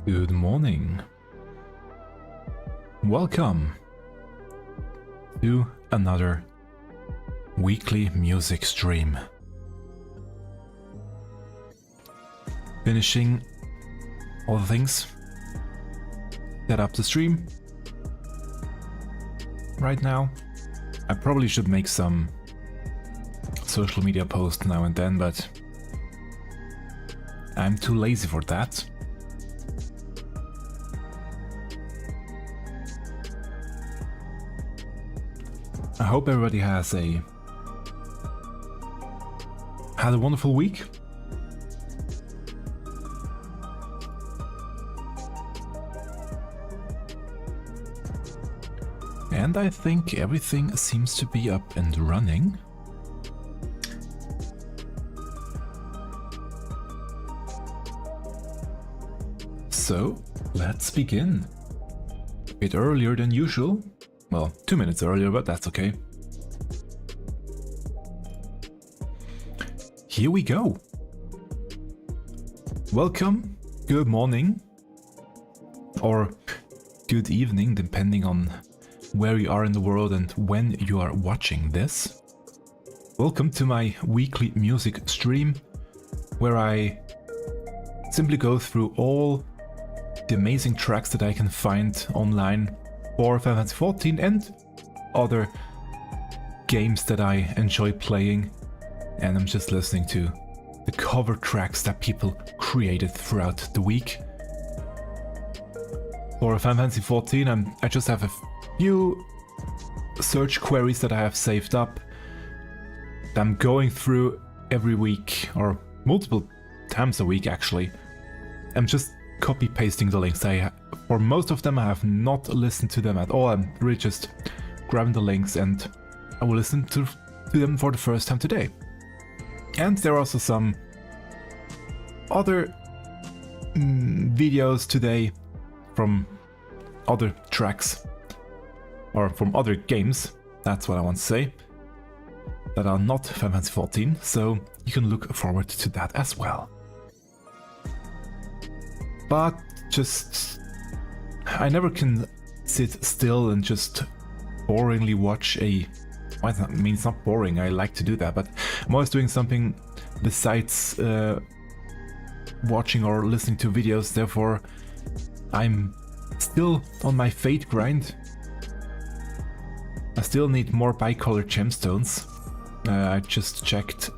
Good morning. Welcome to another weekly music stream. Finishing all the things, set up the stream right now. I probably should make some social media posts now and then, but I'm too lazy for that. I hope everybody had a wonderful week. And I think everything seems to be up and running. So, let's begin. A bit earlier than usual. Well, 2 minutes earlier, but that's okay. Here we go. Welcome, good morning, or good evening, depending on where you are in the world and when you are watching this. Welcome to my weekly music stream, where I simply go through all the amazing tracks that I can find online for Final Fantasy XIV and other games that I enjoy playing, and I'm just listening to the cover tracks that people created throughout the week. For Final Fantasy XIV, I just have a few search queries that I have saved up that I'm going through every week, or multiple times a week actually. I'm just copy pasting the links. For most of them I have not listened to them at all. I'm really just grabbing the links and I will listen to them for the first time today. And there are also some other videos today from other tracks, or from other games, that's what I want to say, that are not Final Fantasy XIV, so you can look forward to that as well. But I never can sit still and just boringly watch well, I mean, it's not boring, I like to do that, but I'm always doing something besides watching or listening to videos, therefore I'm still on my Fate grind. I still need more bicolored gemstones. I just checked.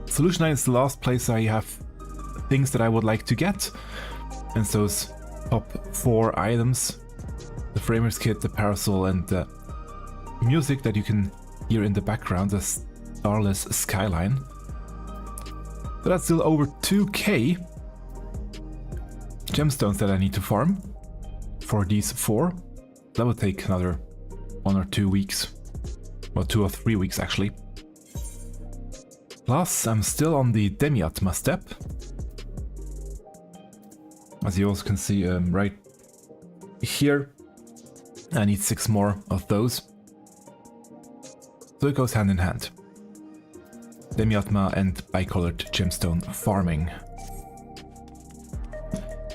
Solution 9 is the last place I have things that I would like to get, and those top 4 items: the Framer's Kit, the Parasol, and the music that you can hear in the background, the Starless Skyline. So that's still over 2k gemstones that I need to farm for these 4. That will take another 1 or 2 weeks. Well, 2 or 3 weeks actually. Plus, I'm still on the Demiatma step. As you also can see right here, I need 6 more of those. So it goes hand in hand. Demiatma and bicolored gemstone farming.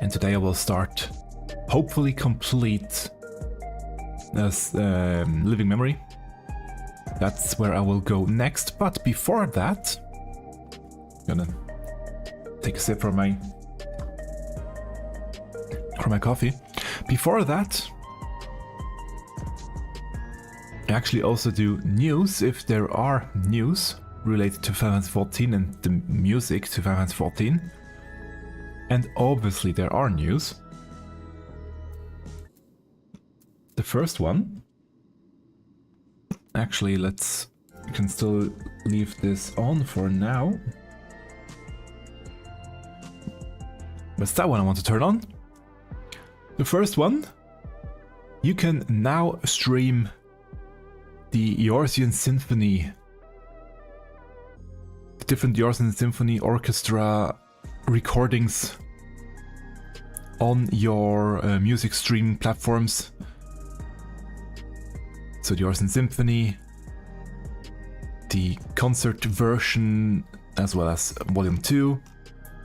And today I will start, hopefully complete as Living Memory. That's where I will go next, but before that, I'm gonna take a sip from my coffee. Before that, I actually also do news, if there are news related to Final Fantasy XIV and the music to Final Fantasy XIV. And obviously there are news. The first one, actually we can still leave this on for now. But it's that one I want to turn on. The first one, you can now stream the Eorzean Symphony, the different Eorzean Symphony Orchestra recordings on your music stream platforms. So the Eorzean Symphony, the concert version, as well as Volume 2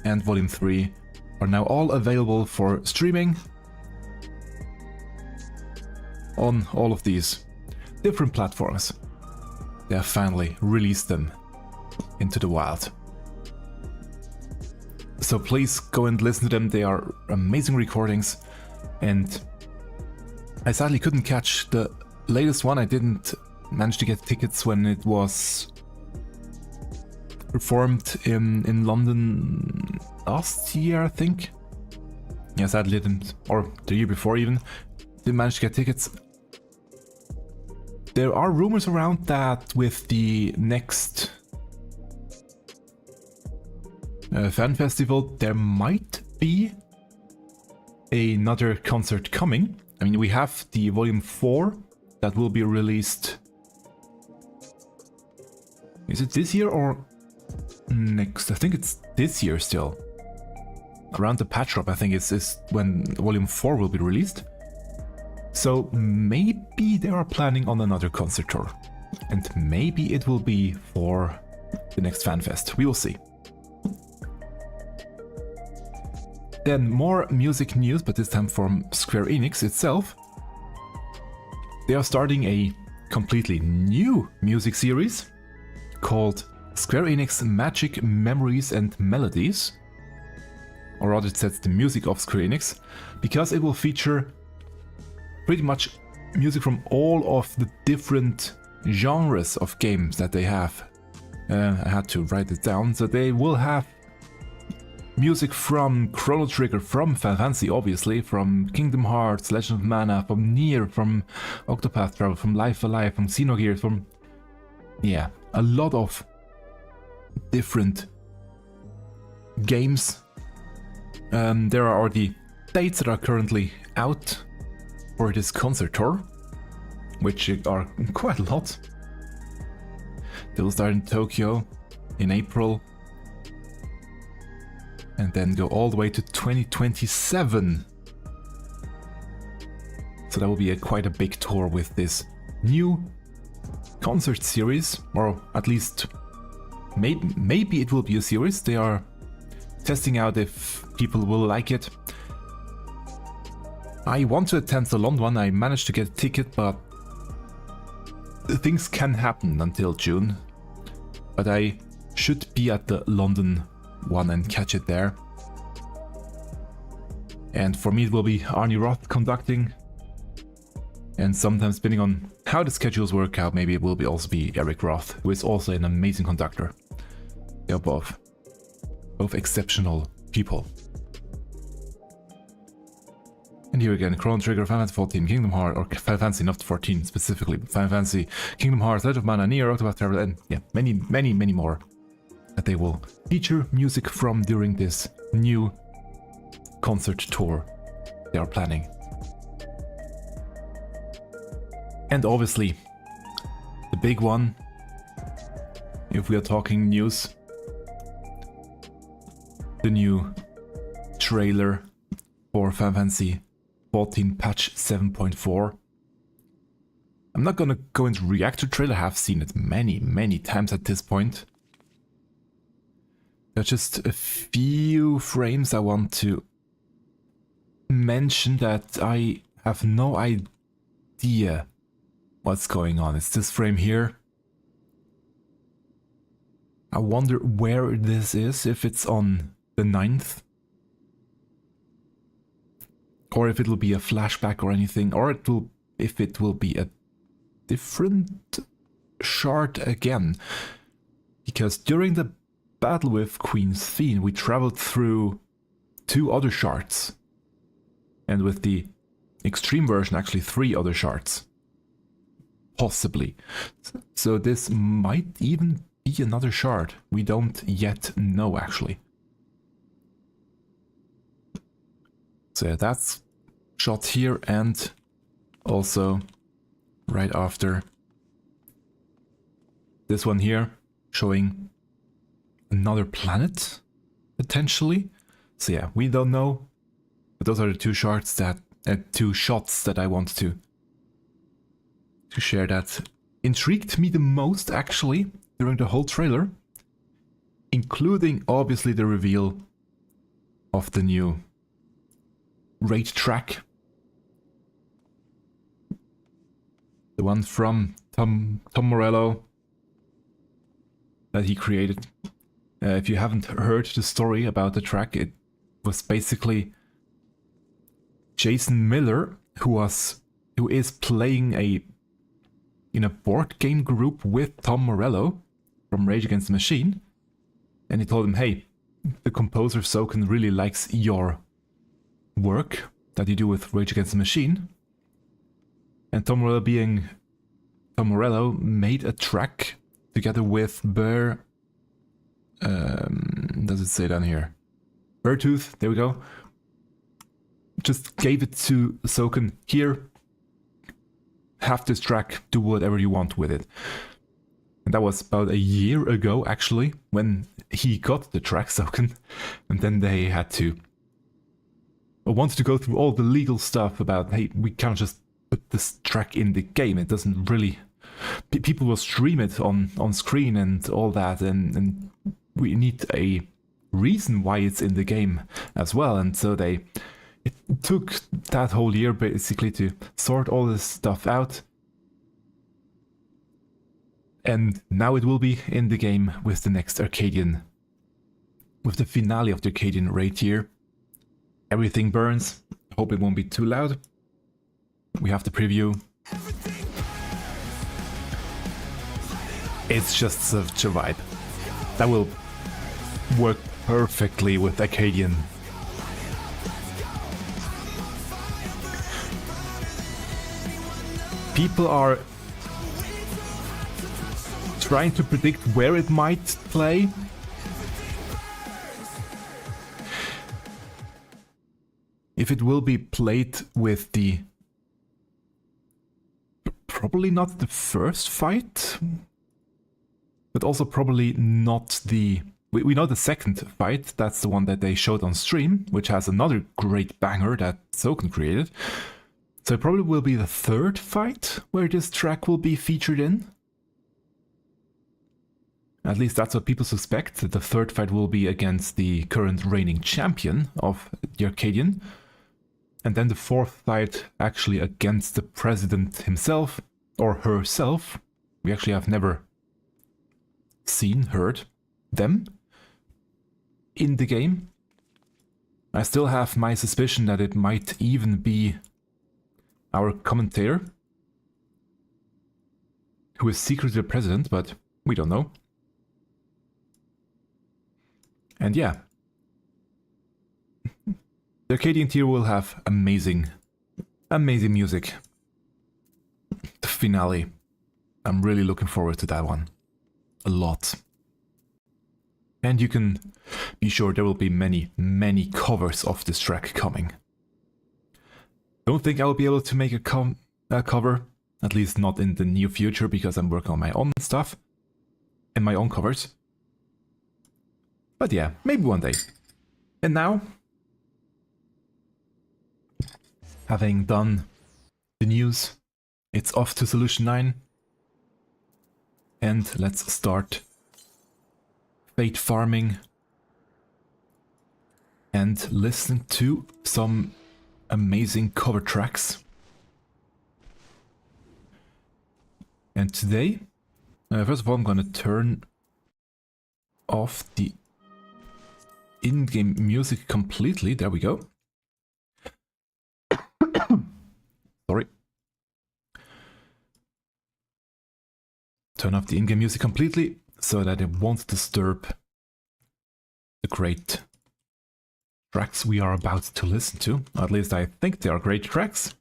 and Volume 3 are now all available for streaming on all of these different platforms. They have finally released them into the wild. So please go and listen to them. They are amazing recordings, and I sadly couldn't catch the latest one. I didn't manage to get tickets when it was performed in London last year, I think. Yeah, sadly didn't, or the year before even, didn't manage to get tickets. There are rumors around that with the next fan festival, there might be another concert coming. I mean, we have the Volume 4 that will be released. Is it this year or next? I think it's this year still. Around the patch drop, I think is when Volume 4 will be released. So maybe they are planning on another concert tour. And maybe it will be for the next FanFest. We will see. Then more music news, but this time from Square Enix itself. They are starting a completely new music series called Square Enix Magic Memories and Melodies. Or rather, it says the music of Square Enix, because it will feature pretty much music from all of the different genres of games that they have. I had to write it down. So they will have music from Chrono Trigger, from Final Fantasy obviously, from Kingdom Hearts, Legend of Mana, from Nier, from Octopath Traveler, from Life Alive, from Xenogears, from... yeah, a lot of different games. There are already dates that are currently out for this concert tour, which are quite a lot. They will start in Tokyo in April and then go all the way to 2027. So that will be quite a big tour with this new concert series, or at least maybe it will be a series. They are testing out if people will like it. I want to attend the London one. I managed to get a ticket, but things can happen until June. But I should be at the London one and catch it there. And for me it will be Arnie Roth conducting. And sometimes, depending on how the schedules work out, maybe it will also be Eric Roth, who is also an amazing conductor. They are both exceptional people. And here again, Chrono Trigger, Final Fantasy 14, Kingdom Hearts, or Final Fantasy, not 14 specifically, but Final Fantasy, Kingdom Hearts, Legend of Mana, Nier, Octopath Traveler, and yeah, many more that they will feature music from during this new concert tour they are planning. And obviously, the big one, if we are talking news, the new trailer for Final Fantasy 14 patch 7.4. I'm not gonna go into react to trailer, I have seen it many times at this point. There are just a few frames I want to mention that I have no idea what's going on. It's this frame here. I wonder where this is, if it's on the 9th. Or if it will be a flashback or anything, or if it will be a different shard again. Because during the battle with Queen Thene, we traveled through 2 other shards. And with the extreme version, actually 3 other shards. Possibly. So this might even be another shard. We don't yet know, actually. So yeah, that's shot here, and also right after this one here, showing another planet, potentially. So yeah, we don't know, but those are the 2 shards that, 2 shots that I want to share that intrigued me the most, actually, during the whole trailer, including obviously the reveal of the new raid track. The one from Tom Morello that he created. If you haven't heard the story about the track, it was basically Jason Miller, who is playing in a board game group with Tom Morello from Rage Against the Machine, and he told him, hey, the composer Soken really likes your work that you do with Rage Against the Machine. And Tom Morello, being Tom Morello, made a track together with does it say down here? Beartooth, there we go. Just gave it to Soken, here, have this track, do whatever you want with it. And that was about a year ago, actually, when he got the track, Soken. And then they had to, wanted to go through all the legal stuff about, hey, we can't just put this track in the game. It doesn't really... People will stream it on screen and all that, and we need a reason why it's in the game as well. And so it took that whole year basically to sort all this stuff out. And now it will be in the game with the next Arcadian, with the finale of the Arcadian raid here. Everything burns. I hope it won't be too loud. We have the preview. It's just such a vibe. That will work perfectly with Arcadian. People are trying to predict where it might play. If it will be played with the... Probably not the first fight, but also probably not the... We know the second fight, that's the one that they showed on stream, which has another great banger that Soken created. So it probably will be the third fight where this track will be featured in. At least that's what people suspect, that the third fight will be against the current reigning champion of the Arcadian. And then the fourth fight actually against the president himself, or herself. We actually have never heard them in the game. I still have my suspicion that it might even be our commentator, who is secretly the president, but we don't know. And yeah, the Arcadian tier will have amazing music. The finale. I'm really looking forward to that one. A lot. And you can be sure there will be many covers of this track coming. Don't think I will be able to make a cover, at least not in the near future, because I'm working on my own stuff and my own covers. But yeah, maybe one day. And now, having done the news, it's off to Solution 9. And let's start Fate-Farming and listen to some amazing cover tracks. And today, first of all, I'm gonna turn off the in-game music completely. There we go. Sorry. Turn off the in-game music completely so that it won't disturb the great tracks we are about to listen to. At least I think they are great tracks.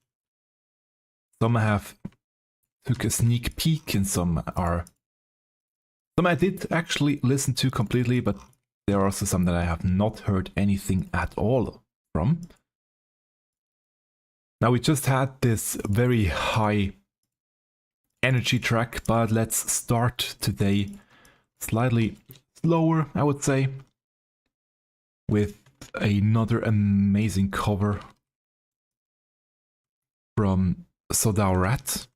Some have took a sneak peek and some I did actually listen to completely, but there are also some that I have not heard anything at all from. Now we just had this very high energy track, but let's start today slightly slower, I would say, with another amazing cover from Sodaorat.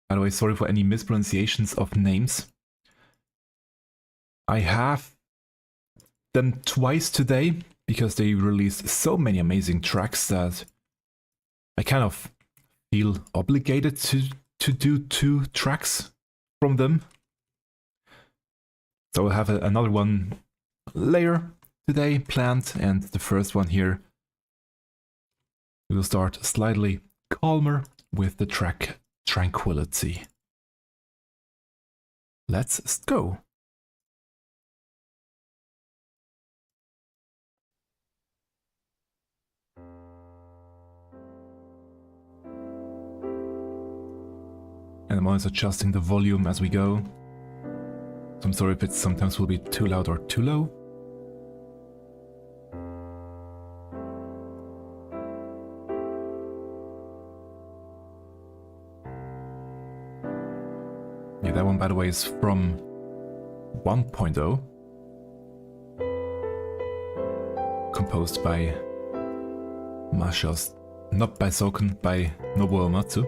By the way, sorry for any mispronunciations of names. I have them twice today, because they released so many amazing tracks that I kind of feel obligated to do 2 tracks from them. So we'll have another one later today planned, and the first one here, we will start slightly calmer with the track Tranquility. Let's go. And I'm always adjusting the volume as we go. So I'm sorry if it sometimes will be too loud or too low. Yeah, that one, by the way, is from 1.0. Composed by Morsels, not by Soken, by Nobuo Amatsu.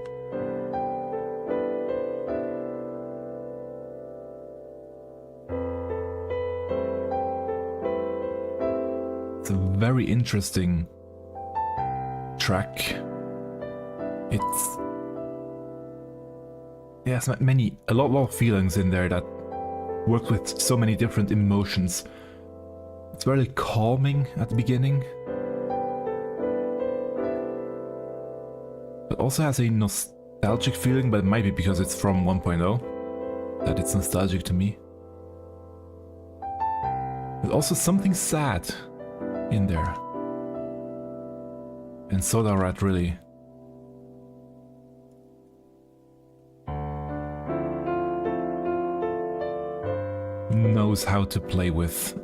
It's a very interesting track. There's a lot of feelings in there that work with so many different emotions. It's very calming at the beginning, but also has a nostalgic feeling, but it might be because it's from 1.0 that it's nostalgic to me. But also something sad in there. And Sodaorat really knows how to play with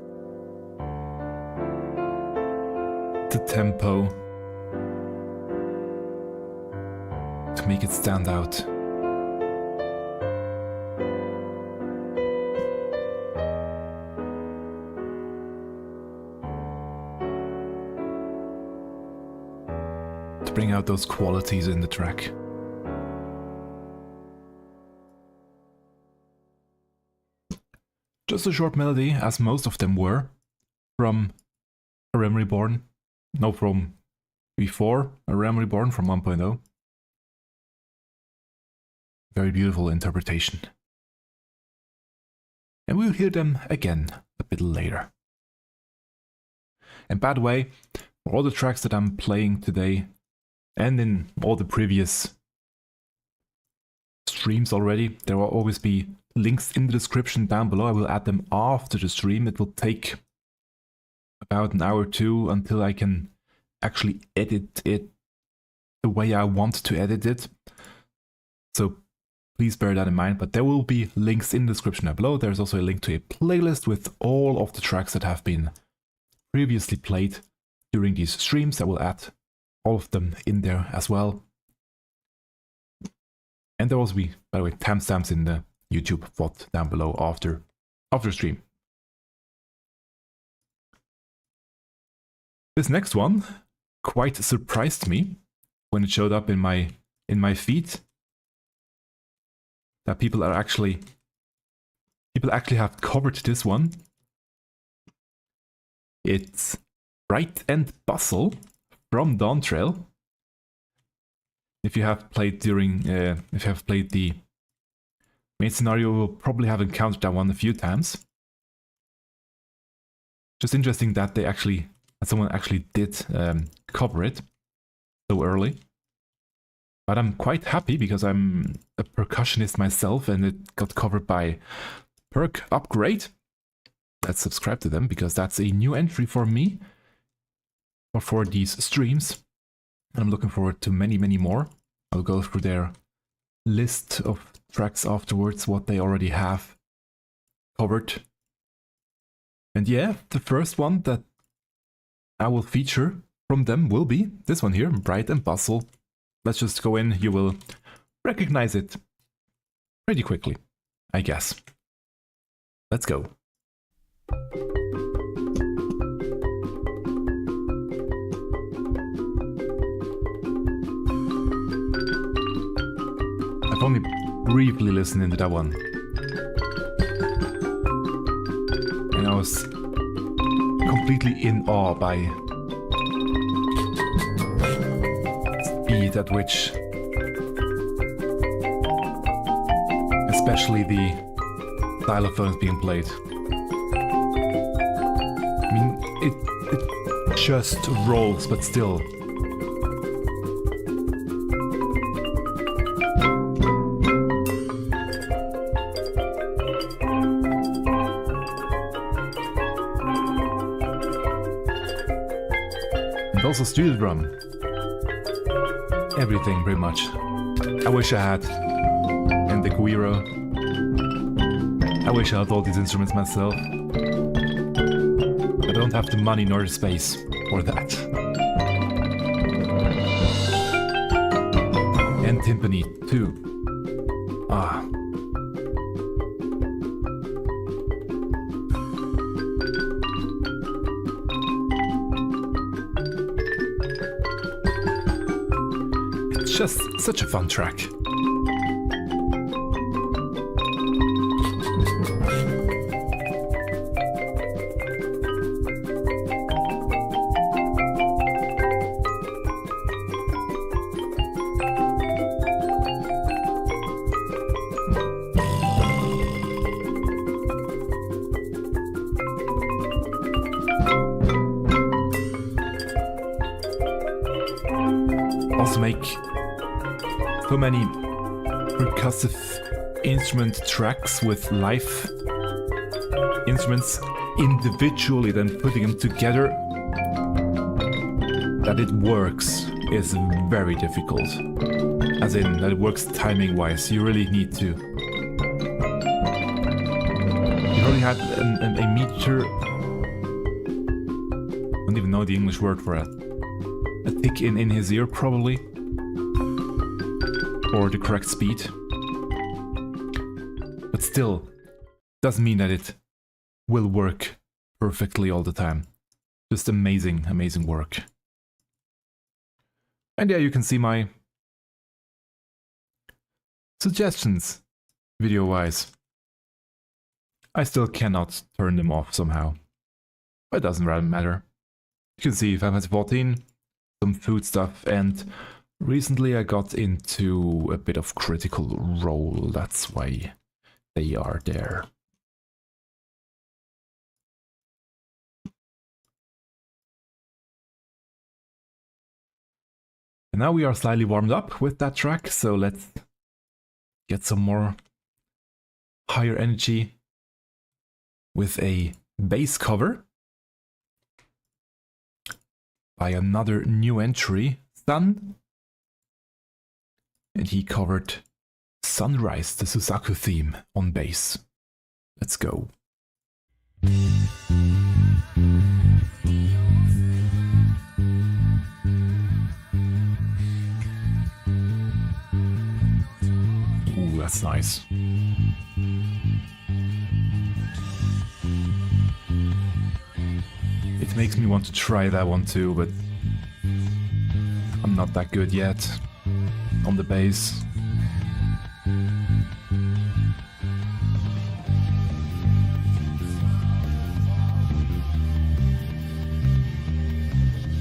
the tempo to make it stand out. To bring out those qualities in the track. Just a short melody, as most of them were, from A Realm Reborn. No, from before A Realm Reborn, from 1.0. Very beautiful interpretation. And we'll hear them again a bit later. And by the way, for all the tracks that I'm playing today, and in all the previous streams already, there will always be links in the description down below. I will add them after the stream. It will take about an hour or 2 until I can actually edit it the way I want to edit it. So please bear that in mind, but there will be links in the description down below. There's also a link to a playlist with all of the tracks that have been previously played during these streams. I will add all of them in there as well. And there will also be, by the way, timestamps in the YouTube VOD down below after stream. This next one quite surprised me when it showed up in my feed. That people actually have covered this one. It's Bright and Bustle from Dawn Trail. If you have played the main scenario, you will probably have encountered that one a few times. Just interesting that someone actually did cover it so early. But I'm quite happy because I'm a percussionist myself and it got covered by Perc Upgrade. Let's subscribe to them because that's a new entry for me or for these streams. I'm looking forward to many, many more. I'll go through their list of tracks afterwards, what they already have covered. And yeah, the first one that I will feature from them will be this one here, Bright and Bustle. Let's just go in, you will recognize it pretty quickly, I guess. Let's go. I've only briefly listened into that one. And I was completely completely in awe by speed at which, especially the xylophone is being played. I mean, it just rolls, but still. And also steel drum. Everything, pretty much. I wish I had. And the guiro. I wish I had all these instruments myself. I don't have the money nor the space for that. And timpani too. Ah. It's just such a fun track. Also make so many percussive instrument tracks with live instruments individually, then putting them together, that it works is very difficult. As in, that it works timing-wise. You really need to. You probably had a meter. I don't even know the English word for it. A tick in his ear, probably. Or the correct speed. But still, doesn't mean that it will work perfectly all the time. Just amazing, amazing work. And yeah, you can see my suggestions, video-wise. I still cannot turn them off somehow. But it doesn't really matter. You can see Final Fantasy 14, some food stuff, and recently I got into a bit of Critical Role. That's why they are there. And now we are slightly warmed up with that track, so let's get some more higher energy with a bass cover by another new entry, Sun. And he covered Sunrise, the Suzaku theme, on bass. Let's go. Ooh, that's nice. It makes me want to try that one too, but I'm not that good yet on the bass.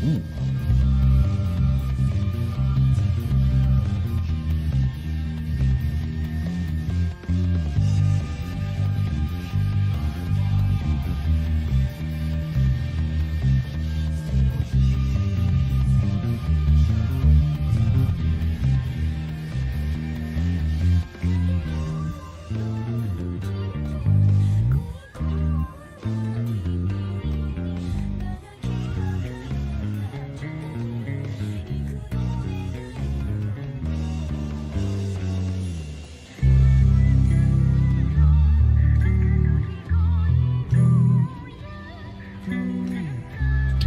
Ooh.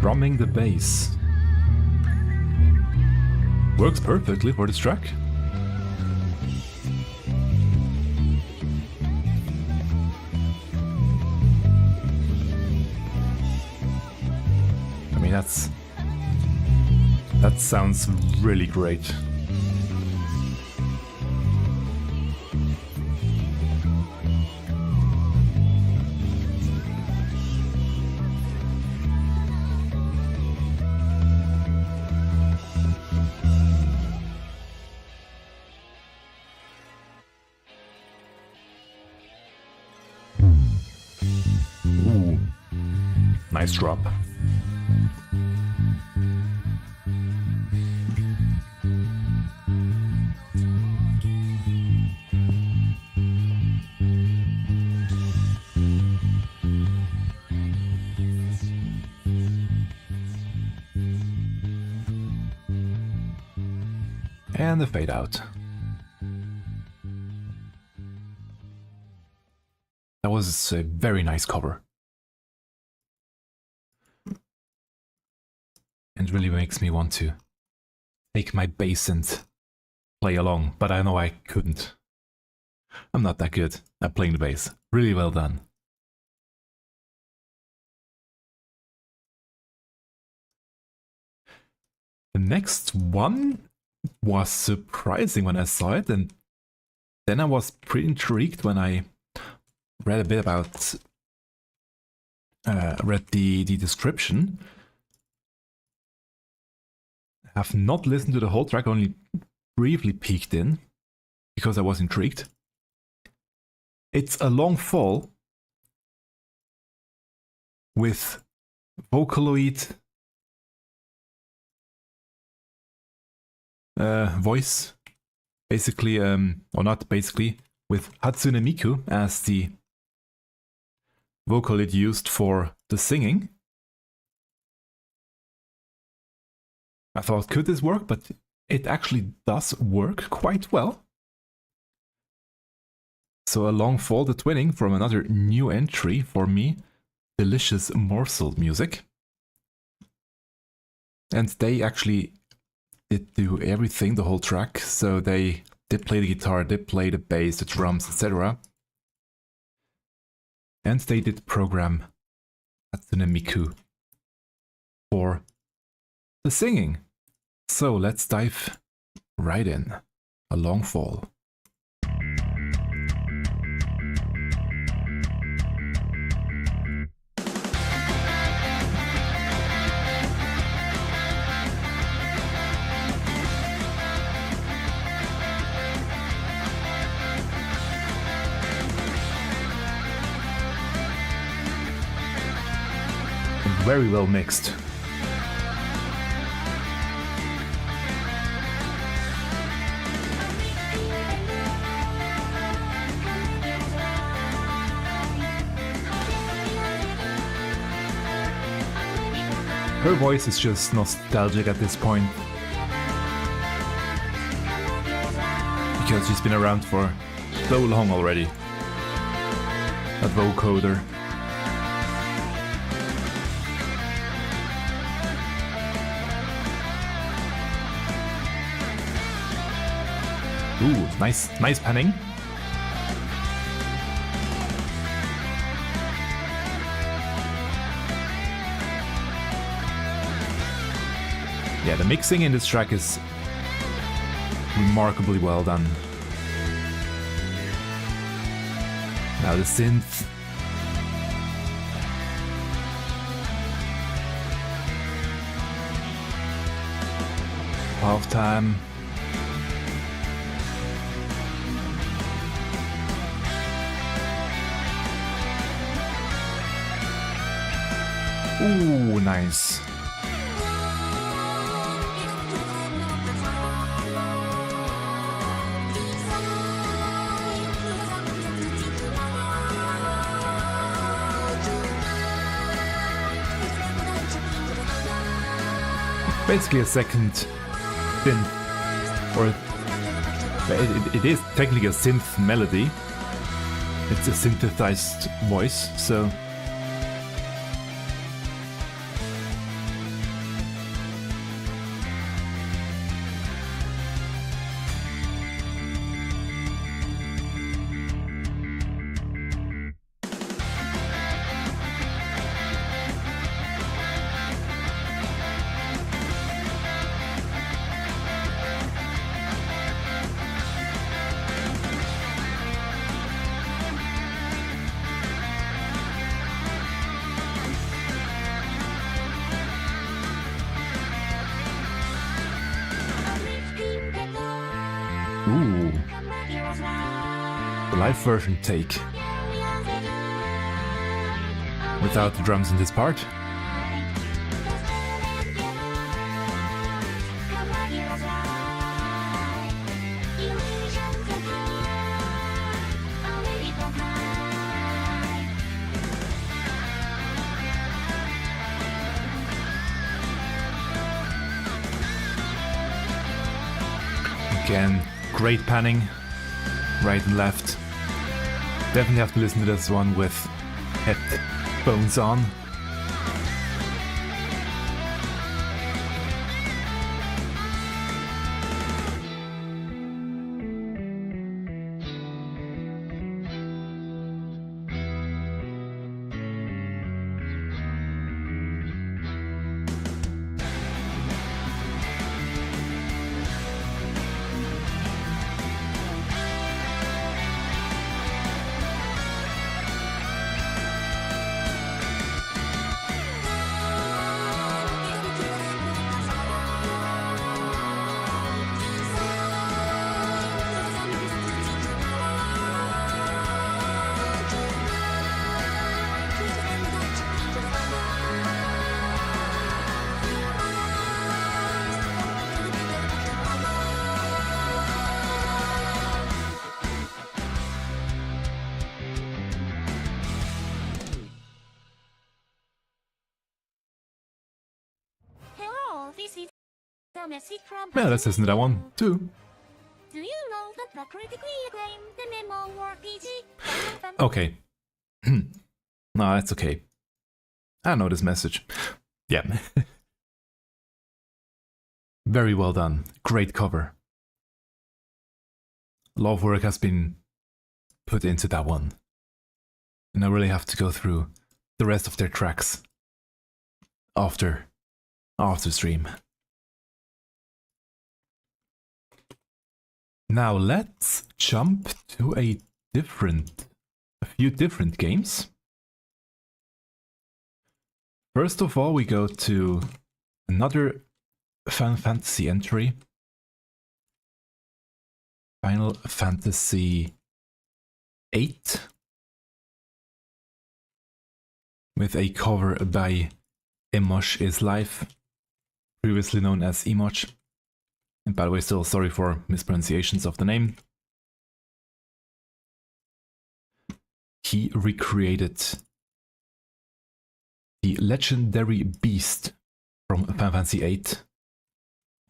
Drumming the bass. Works perfectly for this track. I mean, that sounds really great. nice drop. And the fade out. That was a very nice cover. And really makes me want to take my bass and play along, but I know I couldn't. I'm not that good at playing the bass. Really well done. The next one was surprising when I saw it, and then I was pretty intrigued when I read a bit about, read the description. I have not listened to the whole track, only briefly peeked in, because I was intrigued. It's a long fall with Vocaloid voice, basically, or not basically, with Hatsune Miku as the Vocaloid used for the singing. I thought, could this work? But it actually does work quite well. So a long fall, the twinning from another new entry for me, delicious morsel music. And they actually did do everything, the whole track. So they did play the guitar, did play the bass, the drums, etc. And they did program Hatsune Miku for the singing. So let's dive right in. A long fall. Very well mixed. Her voice is just nostalgic at this point, because she's been around for so long already. That vocoder. Ooh, nice panning. Yeah, the mixing in this track is remarkably well done. Now the synth. Half time. Ooh, nice. Basically a second synth, or it is technically a synth melody. It's a synthesized voice, so ooh, the live version take without the drums in this part. Again, great panning, right and left. Definitely have to listen to this one with headphones on. Yeah, let's listen to that one too. Do you know that the critically acclaimed MMORPG? Okay. No, that's okay. I know this message. Yeah. Very well done. Great cover. A lot of work has been put into that one. And I really have to go through the rest of their tracks after stream. Now let's jump to a few different games. First of all, we go to another Final Fantasy entry. Final Fantasy VIII. With a cover by Emosh is Life, previously known as Emosh. And by the way, still sorry for mispronunciations of the name. He recreated the legendary Beast from Final Fantasy VIII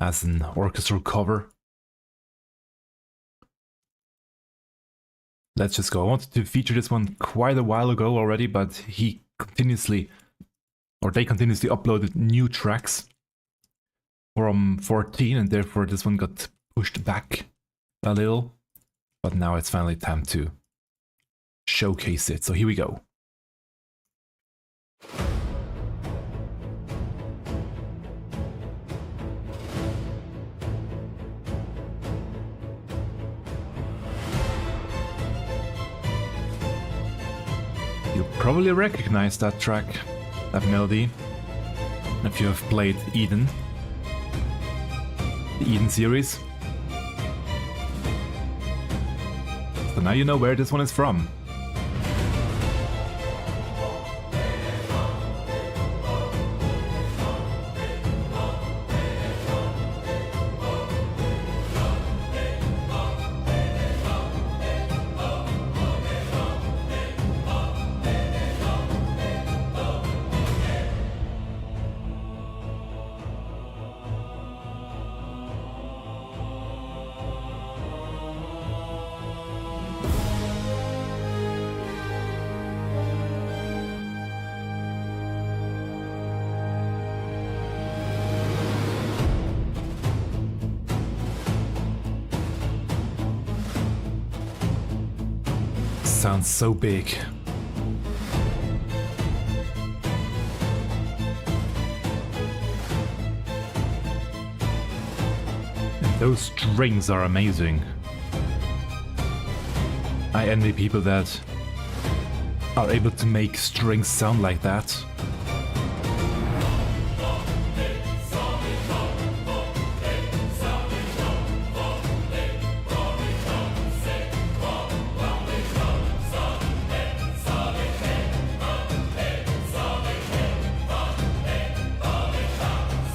as an orchestral cover. Let's just go. I wanted to feature this one quite a while ago already, but they continuously uploaded new tracks from 14, and therefore this one got pushed back a little. But now it's finally time to showcase it. So here we go. You'll probably recognize that track, that melody, if you have played Eden. The Eden series. So now you know where this one is from. Sounds so big. And those strings are amazing. I envy people that are able to make strings sound like that.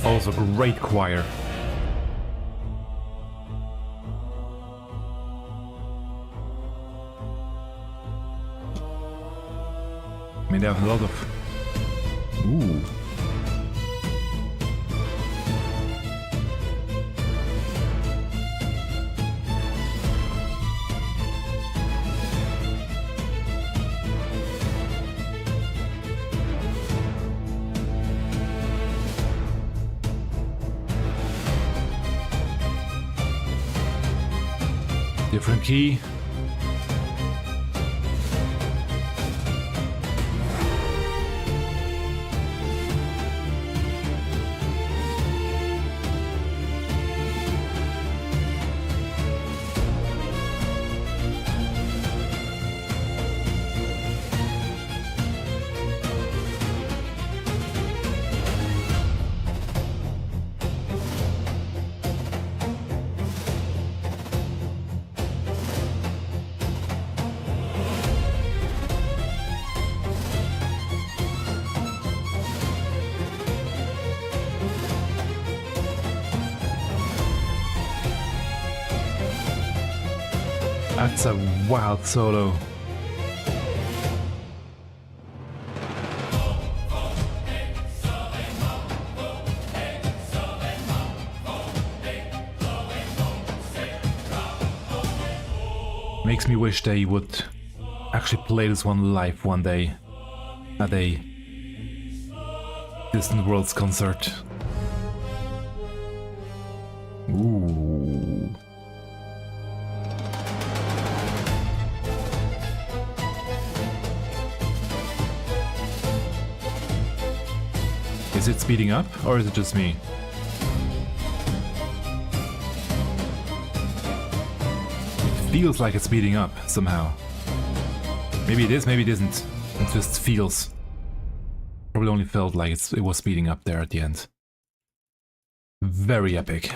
Also great choir. I mean, they have a lot of... Ooh. Different key. That's a wild solo. Makes me wish they would actually play this one live one day at a Distant Worlds concert. Ooh. Is it speeding up, or is it just me? It feels like it's speeding up, somehow. Maybe it is, maybe it isn't. It just feels. Probably only felt like it was speeding up there at the end. Very epic.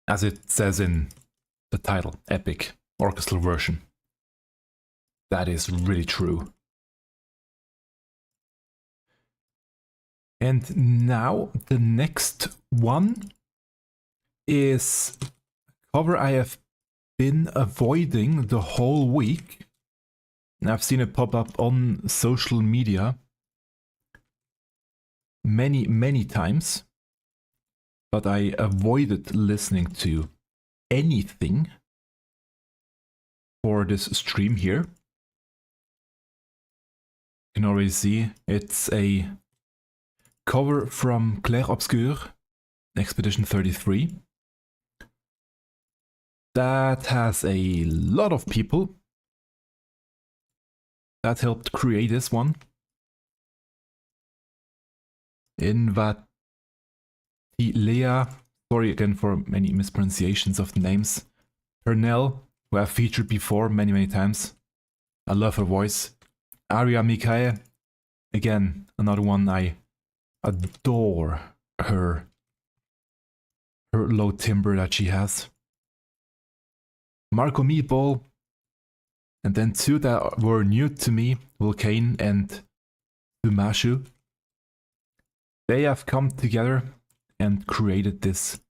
As it says in the title, epic orchestral version. That is really true. And now the next one is a cover I have been avoiding the whole week. I've seen it pop up on social media many times, but I avoided listening to anything for this stream here. You can already see it's a cover from Clair Obscur, Expedition 33. That has a lot of people that helped create this one. Invatilea, sorry again for many mispronunciations of the names. Pernell, who I've featured before many times. I love her voice. Aria Mikae, again, another one I adore her low timbre that she has. Marco Meatball, and then two that were new to me, Vulcane and Sumashu. They have come together and created this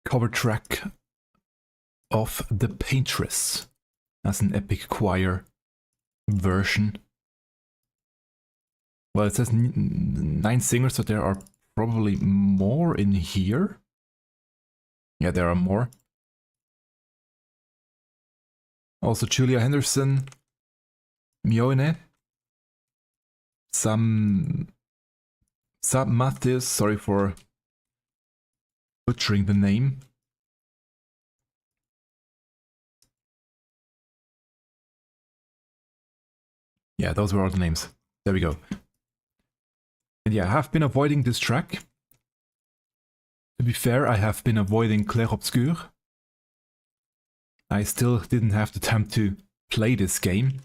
cover track of the Paintress as an epic choir version. Well, it says 9 singers, so there are probably more in here. Yeah, there are more. Also Julia Henderson, Mione, Sam Matthews, sorry for butchering the name. Yeah, those were all the names. There we go. And yeah, I have been avoiding this track. To be fair, I have been avoiding Clair Obscur. I still didn't have the time to play this game.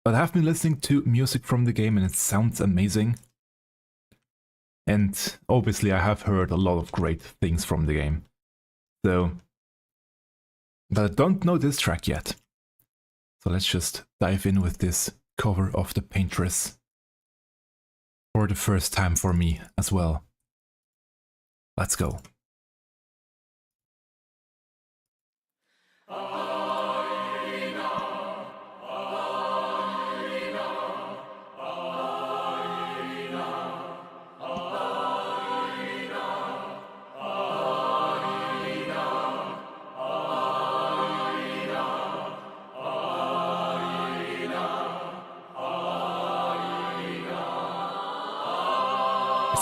But I have been listening to music from the game and it sounds amazing. And obviously I have heard a lot of great things from the game. So, but I don't know this track yet. So let's just dive in with this cover of the Paintress. For the first time for me as well. Let's go.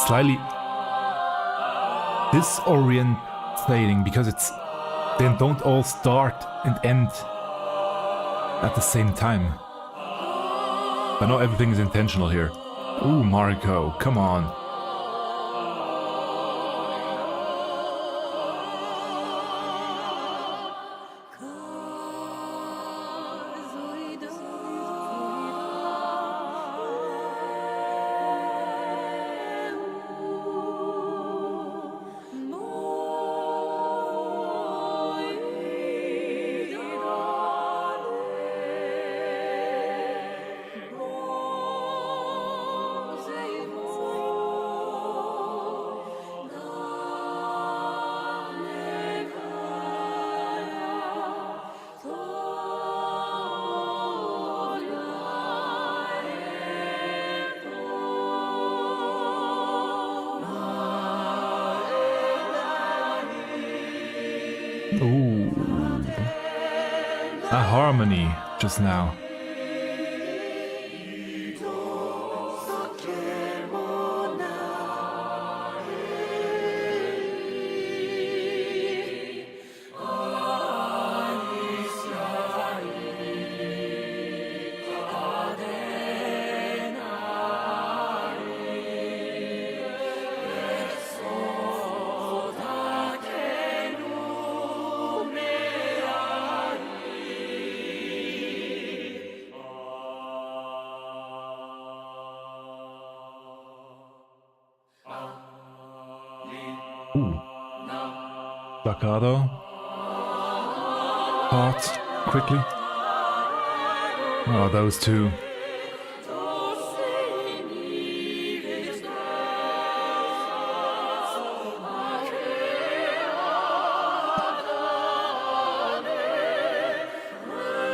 slightly disorientating because they don't all start and end at the same time. I know everything is intentional here. Ooh, Marco, come on. Ooh. A harmony just now. Ooh. Staccato. Parts quickly. Oh, those two.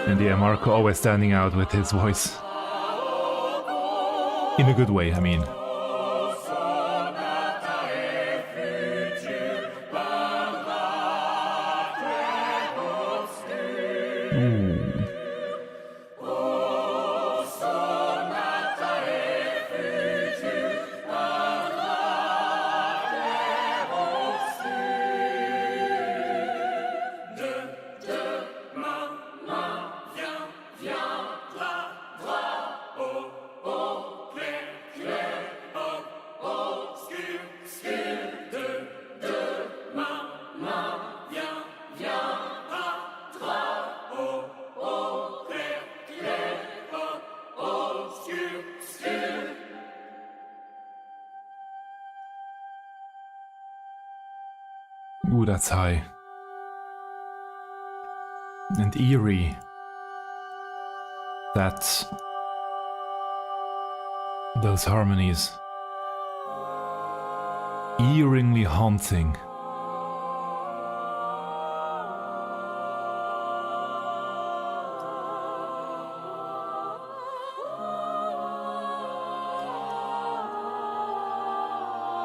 And yeah, Marco always standing out with his voice. In a good way, I mean. Ooh, that's high. And eerie. That's... those harmonies. Eeringly haunting.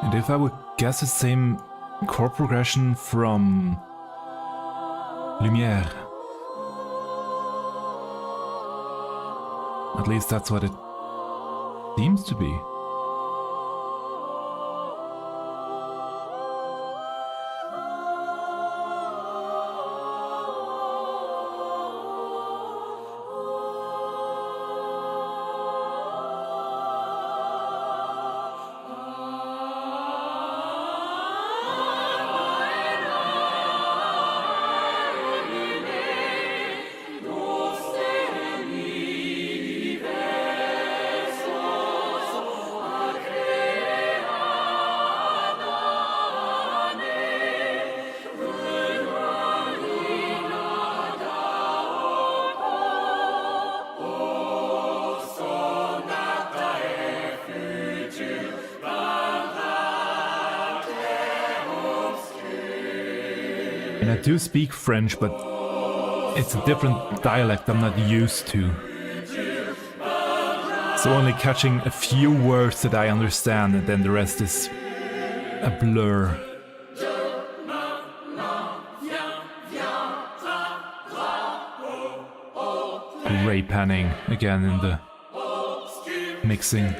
And if I would guess the same chord progression from Lumière. At least that's what it seems to be. And I do speak French, but it's a different dialect I'm not used to. So only catching a few words that I understand, and then the rest is a blur. Great panning again in the mixing.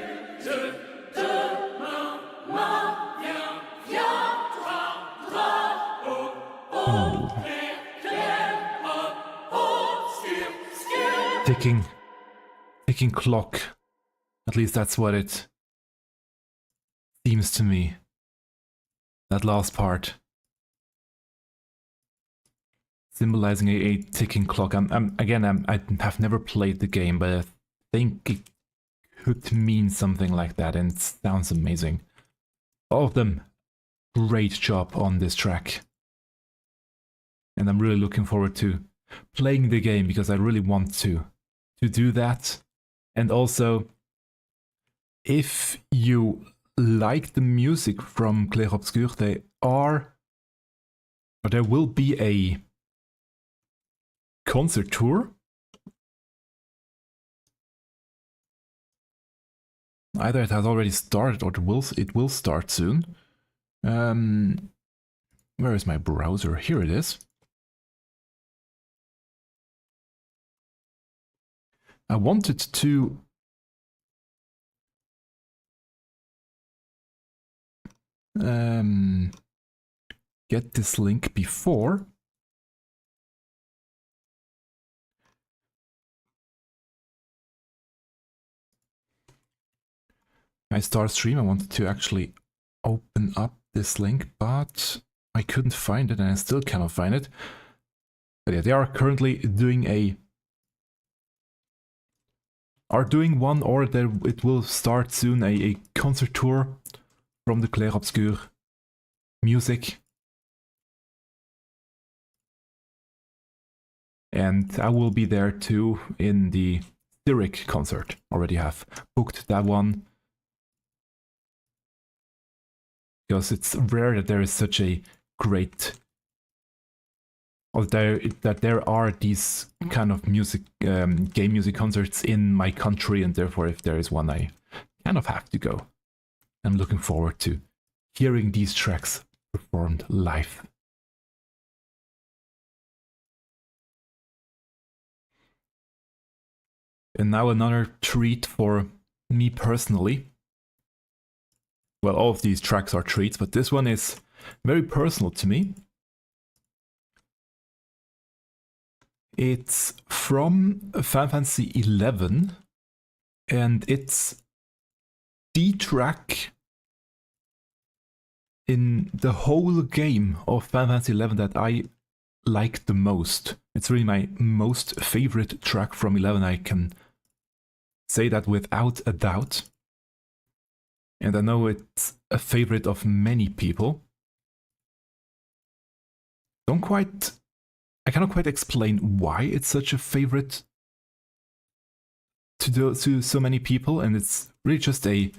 ticking clock. At least that's what it seems to me. That last part. Symbolizing a ticking clock. I have never played the game, but I think it could mean something like that, and it sounds amazing. All of them, great job on this track. And I'm really looking forward to playing the game, because I really want to do that. And also, if you like the music from Clair Obscur, there will be a concert tour. Either it has already started or it will start soon. Where is my browser? Here it is. I wanted to get this link before. I start stream. I wanted to actually open up this link, but I couldn't find it, and I still cannot find it. But yeah, they are currently doing one, or it will start soon, a concert tour from the Clair Obscur music. And I will be there too in the Lyric concert. Already have booked that one. Because it's rare that there is such a great, or that there are these kind of music, game music concerts in my country, and therefore if there is one, I kind of have to go. I'm looking forward to hearing these tracks performed live. And now another treat for me personally. Well, all of these tracks are treats, but this one is very personal to me. It's from Final Fantasy XI, and it's the track in the whole game of Final Fantasy XI that I like the most. It's really my most favorite track from 11. I can say that without a doubt. And I know it's a favorite of many people. I cannot quite explain why it's such a favorite to so many people, and it's really just it's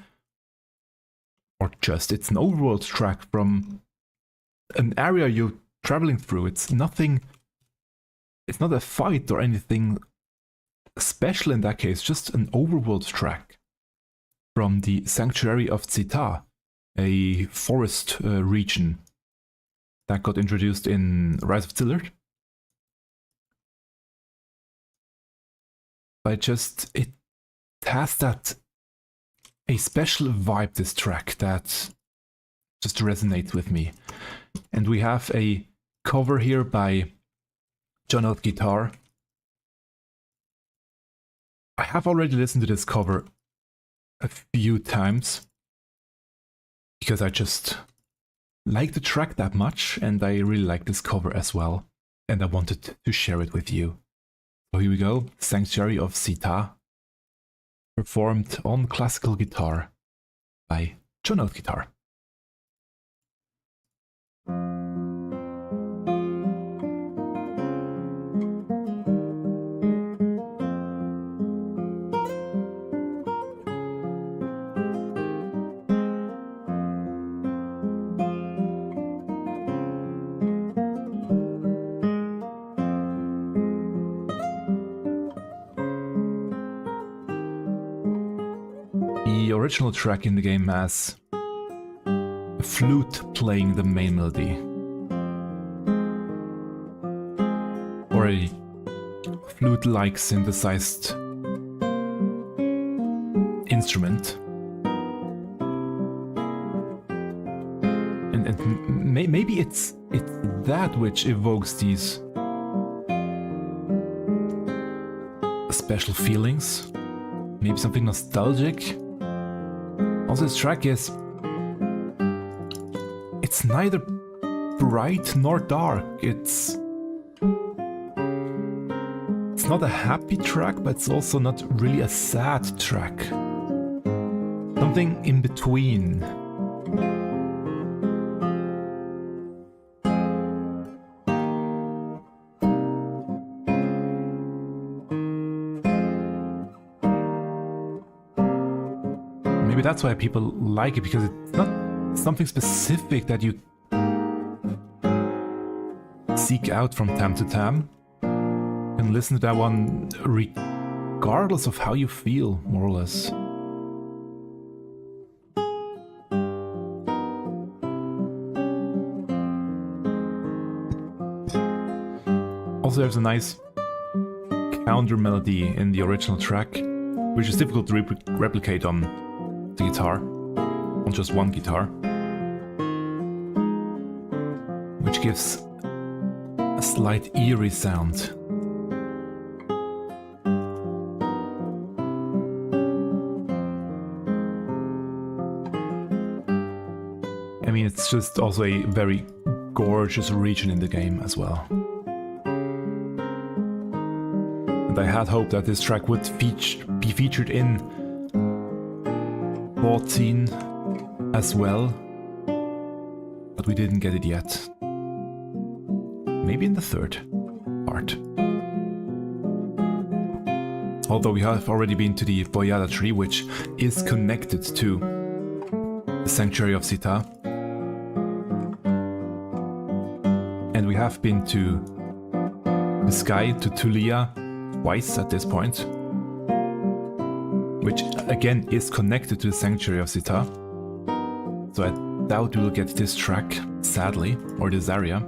an overworld track from an area you're traveling through. It's not a fight or anything special in that case, just an overworld track from the Sanctuary of Zi'Tah, a forest region that got introduced in Rise of Zillard. But it has a special vibe, this track, that just resonates with me. And we have a cover here by John Oeth Guitar. I have already listened to this cover a few times because I just like the track that much, and I really like this cover as well, and I wanted to share it with you. So here we go, Sanctuary of Zi'Tah, performed on classical guitar by John Oeth Guitar. The original track in the game has a flute playing the main melody, or a flute-like synthesized instrument, and maybe it's that which evokes these special feelings, maybe something nostalgic. Also, this track is... it's neither bright nor dark. It's not a happy track, but it's also not really a sad track. Something in between. Maybe that's why people like it, because it's not something specific that you seek out from time to time. You can listen to that one regardless of how you feel, more or less. Also, there's a nice counter melody in the original track, which is difficult to replicate on the guitar, on just one guitar, which gives a slight eerie sound. I mean, it's just also a very gorgeous region in the game as well. And I had hoped that this track would be featured in 14 as well, but we didn't get it yet. Maybe in the third part. Although we have already been to the Boyada tree, which is connected to the Sanctuary of Zi'Tah. And we have been to the sky, to Tulia, twice at this point, which again is connected to the Sanctuary of Zi'Tah. So I doubt we'll get this track, sadly, or this area.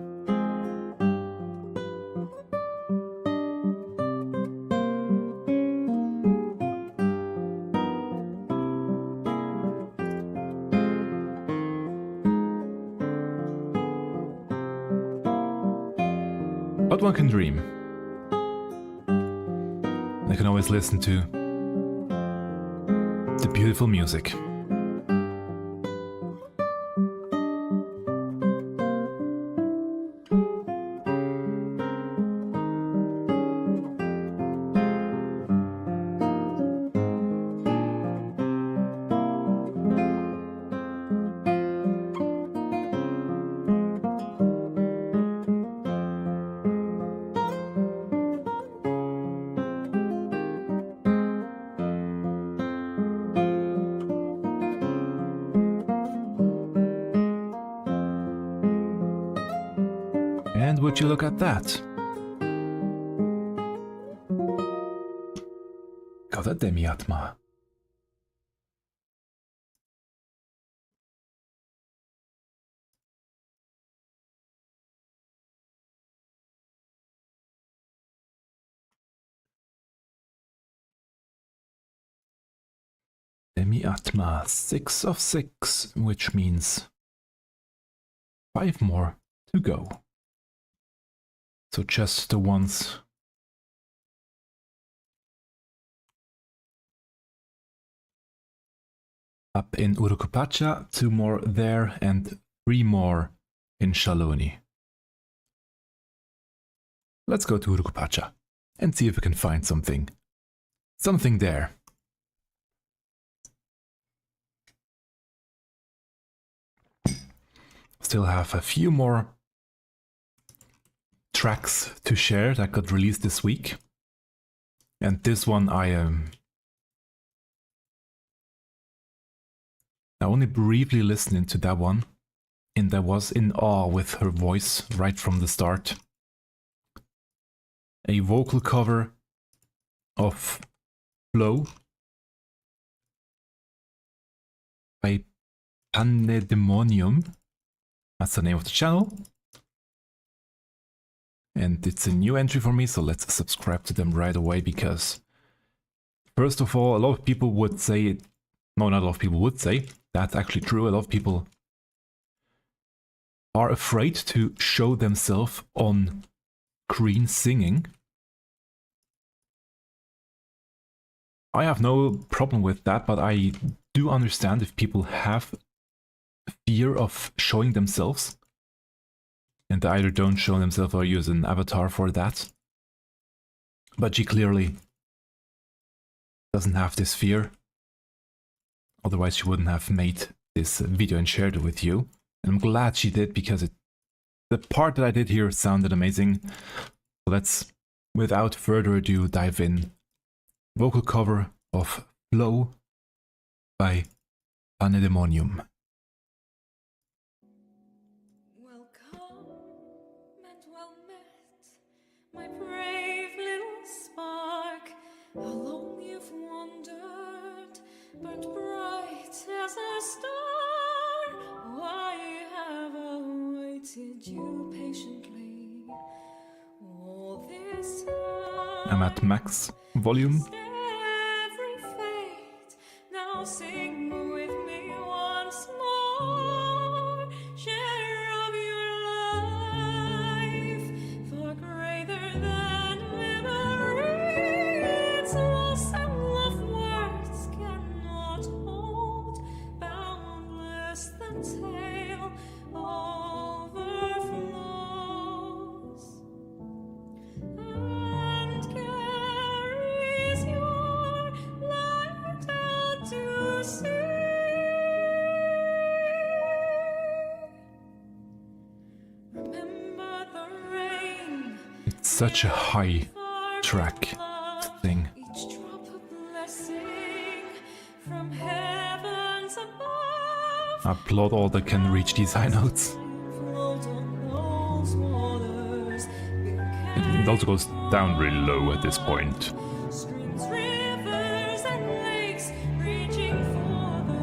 But one can dream. I can always listen to the beautiful music. And would you look at that? Got a Demiatma. Demiatma, 6 of 6, which means 5 more to go. So just the ones up in Urukupacha, 2 more there, and 3 more in Shaloni. Let's go to Urukupacha and see if we can find something there. Still have a few more tracks to share that got released this week. And this one I only briefly listened to that one, and I was in awe with her voice right from the start. A vocal cover of Flow by Pannedemonium. That's the name of the channel. And it's a new entry for me, so let's subscribe to them right away, because first of all, a lot of people would say, no, not a lot of people would say, that's actually true, a lot of people are afraid to show themselves on screen singing. I have no problem with that, but I do understand if people have fear of showing themselves and they either don't show themselves or use an avatar for that. But she clearly doesn't have this fear. Otherwise she wouldn't have made this video and shared it with you. And I'm glad she did, because the part that I did here sounded amazing. So let's, without further ado, dive in. Vocal cover of Flow by Pannedemonium. Welcome and well met, my brave little spark. How long you've wandered, burnt bright as a star. Why have awaited you patiently all this time? I'm at max volume. Every fate, now sing with me once more. Share of your life, for greater than memory. Its loss and love words cannot hold. Boundless the tale overflows and carries your light out to sea. Remember the rain, It's such a high track thing. each drop a blessing from heavens above. I applaud all that can reach these high notes. Float on those waters, It also goes down really low at this point. streams, rivers, and lakes reaching for the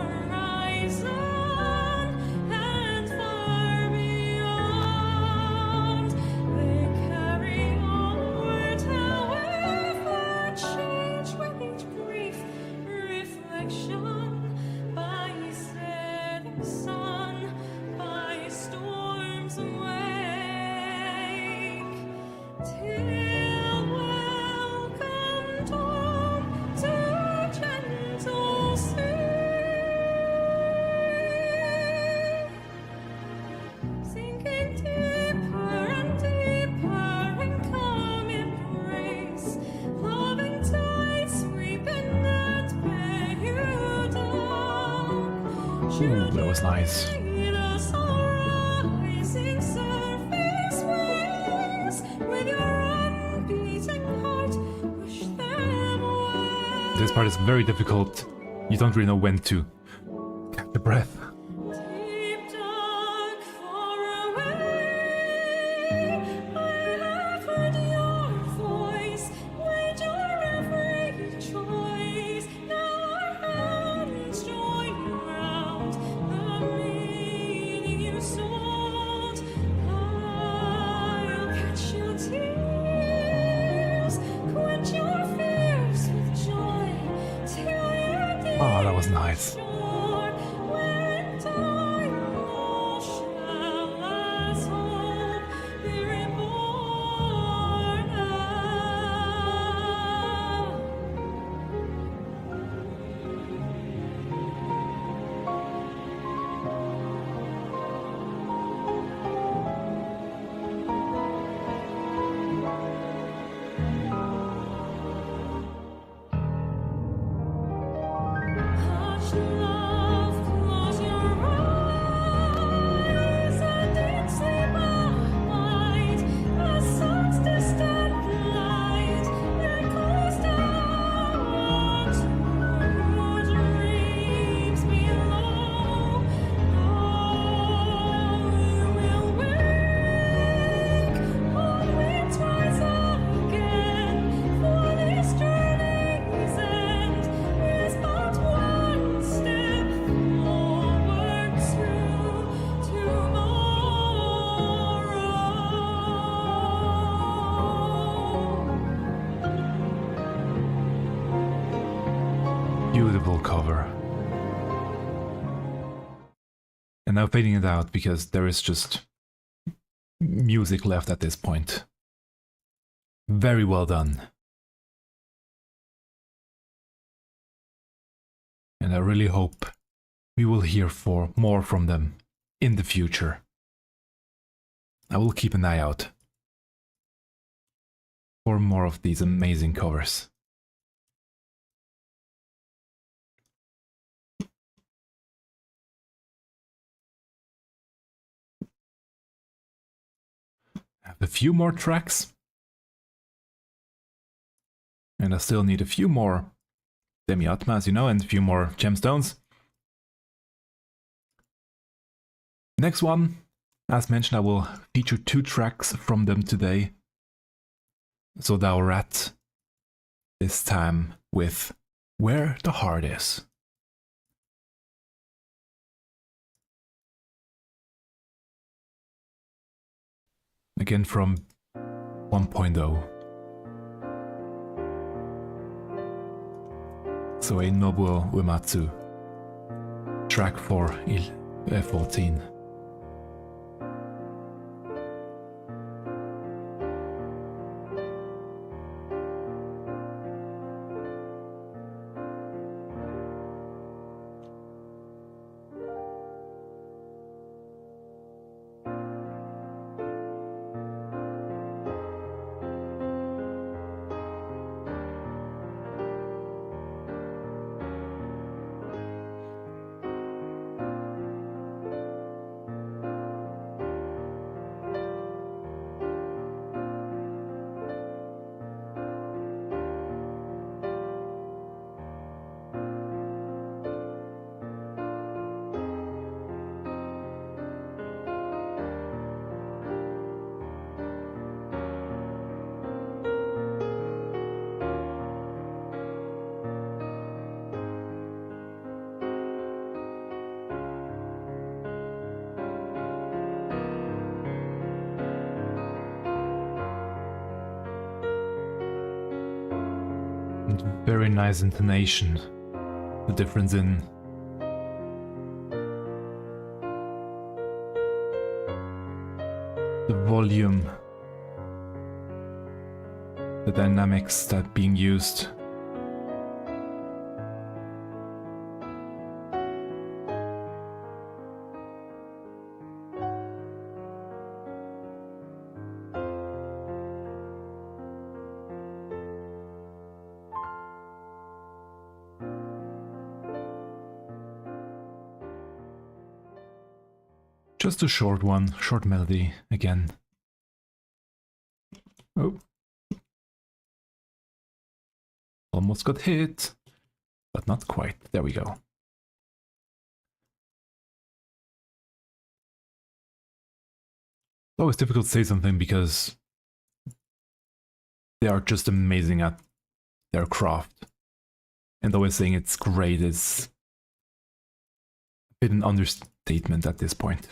horizon and far beyond. They carry onward, however, change with each brief reflection. By setting sun, by storms awake, till welcome dawn to gentle sea. Sinking deeper and deeper in calm embrace, loving tides sweeping and bear you down. Ooh, that was nice. Lead us on rising surface waves, with your unbeating heart wish them well. This part is very difficult. You don't really know when to catch your breath. Deep, dark, far away, I have heard your voice, weighed your every choice. Now our hands join round the meaning you sought. I'll catch your tears, quench your fears with joy, till your deep Ah, that was nice. shore, when time all shall as hope be reborn. Hush, love, close your eyes, and in sleep abide. The sun's distant light echoes down to your dreams below. All will wake, all winds rise again, for this journey's end is but one step forward to tomorrow. Beautiful cover. And now fading it out because there is just music left at this point. Very well done. And I really hope we will hear more from them in the future. I will keep an eye out for more of these amazing covers. I have a few more tracks. And I still need a few more Demiatma, as you know, and a few more gemstones. Next one, as mentioned, I will feature 2 tracks from them today. Sodaorat, this time with Where the Heart Is. Again from 1.0. So a Nobuo Uematsu track for 14. Very nice intonation. The difference in the volume, the dynamics that being used. Just a short one, short melody again. Oh. Almost got hit, but not quite. There we go. It's always difficult to say something because they are just amazing at their craft. And always saying it's great is a bit an understatement at this point.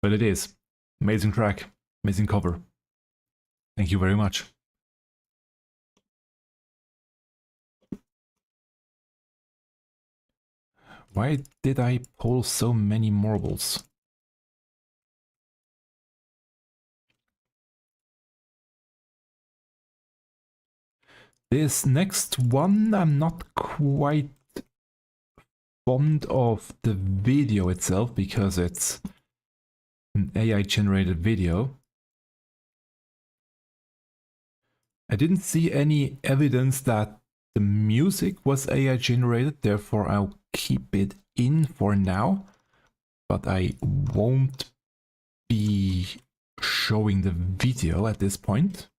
But it is. Amazing track, amazing cover. Thank you very much. Why did I pull so many marbles? This next one, I'm not quite fond of the video itself because it's an AI generated video. I didn't see any evidence that the music was AI generated, therefore I'll keep it in for now, but I won't be showing the video at this point.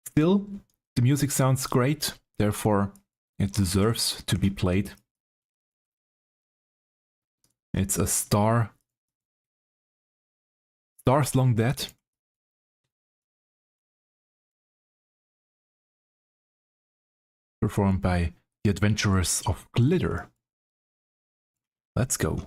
Still, the music sounds great, therefore it deserves to be played. It's a Stars Long Dead. Performed by the Adventurers of Glitter. Let's go.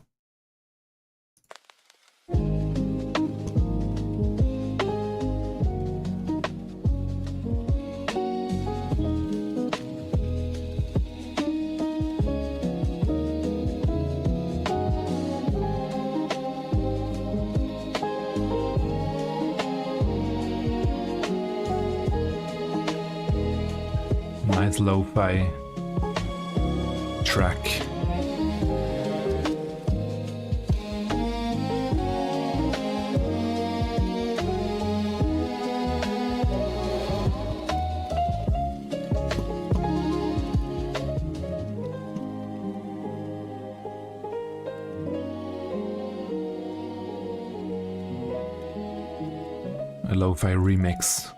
Nice lo-fi track. A lo-fi remix.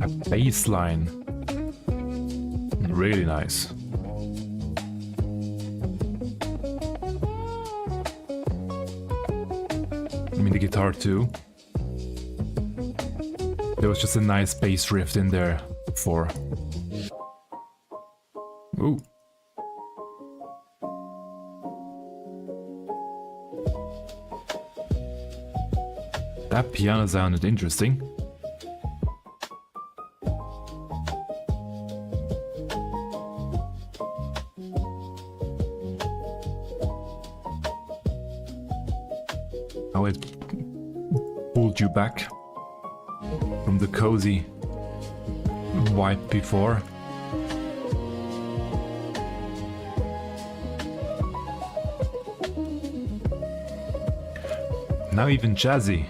A bass line. Really nice. I mean the guitar too. There was just a nice bass riff in there for... Ooh. That piano sounded interesting. How it pulled you back from the cozy vibe before. Now even jazzy.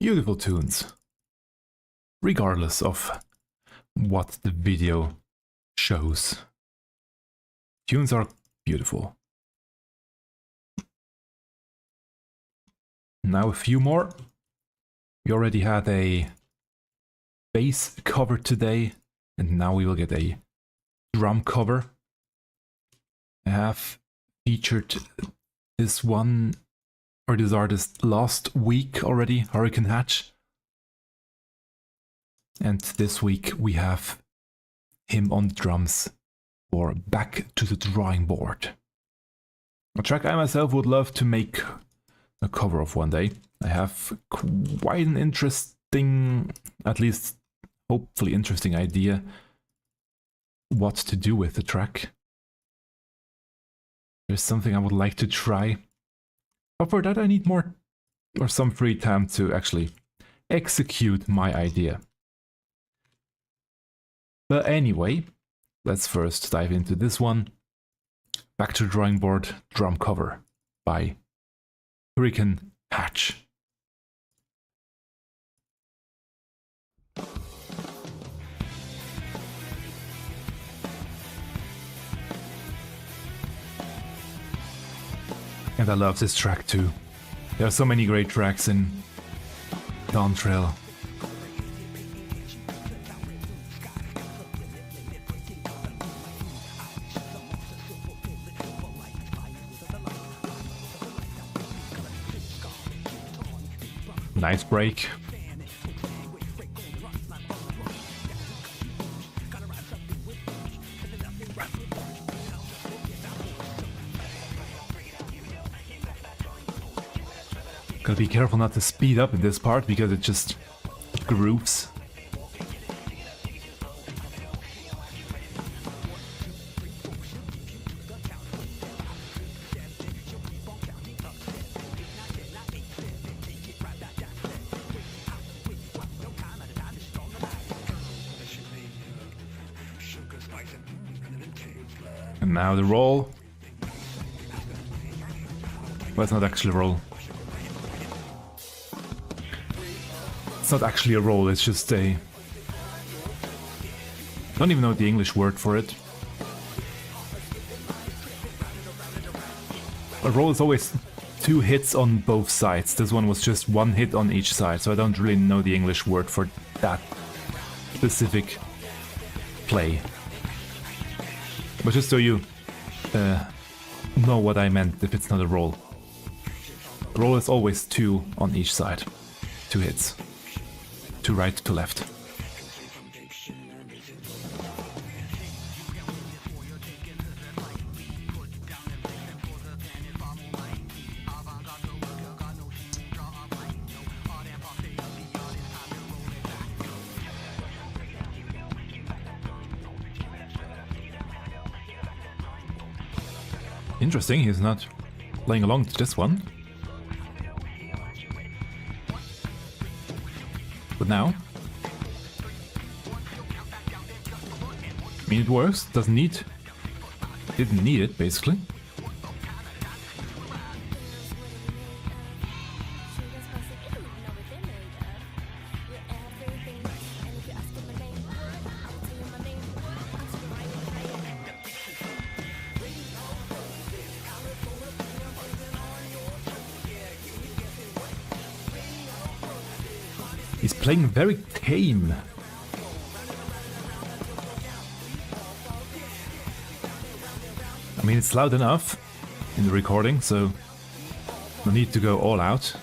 Beautiful tunes, regardless of what the video shows. Tunes are beautiful. Now a few more. We already had a bass cover today, and now we will get a drum cover. I have featured this one, or this artist, last week already, Hurriken-Hatch. And this week we have him on the drums for Back to the Drawing Board. A track I myself would love to make a cover of one day. I have quite an interesting, at least hopefully interesting idea what to do with the track. There's something I would like to try. But for that I need more or some free time to actually execute my idea. But anyway, let's first dive into this one. Back to the Drawing Board drum cover by Hurriken-Hatch. And I love this track too. There are so many great tracks in Dawn Trail. Nice break. Gotta be careful not to speed up in this part because it just grooves. And now the roll. Well, it's not actually a roll. It's not actually a roll, it's just a... I don't even know the English word for it. A roll is always 2 hits on both sides. This one was just 1 hit on each side, so I don't really know the English word for that specific play. But just so you know what I meant if it's not a roll. A roll is always 2 on each side. 2 hits. To right, to left. Interesting, he's not playing along to this one. But now... I mean, it works, doesn't need... Didn't need it, basically. He's playing very tame. I mean, it's loud enough in the recording, so no need to go all out.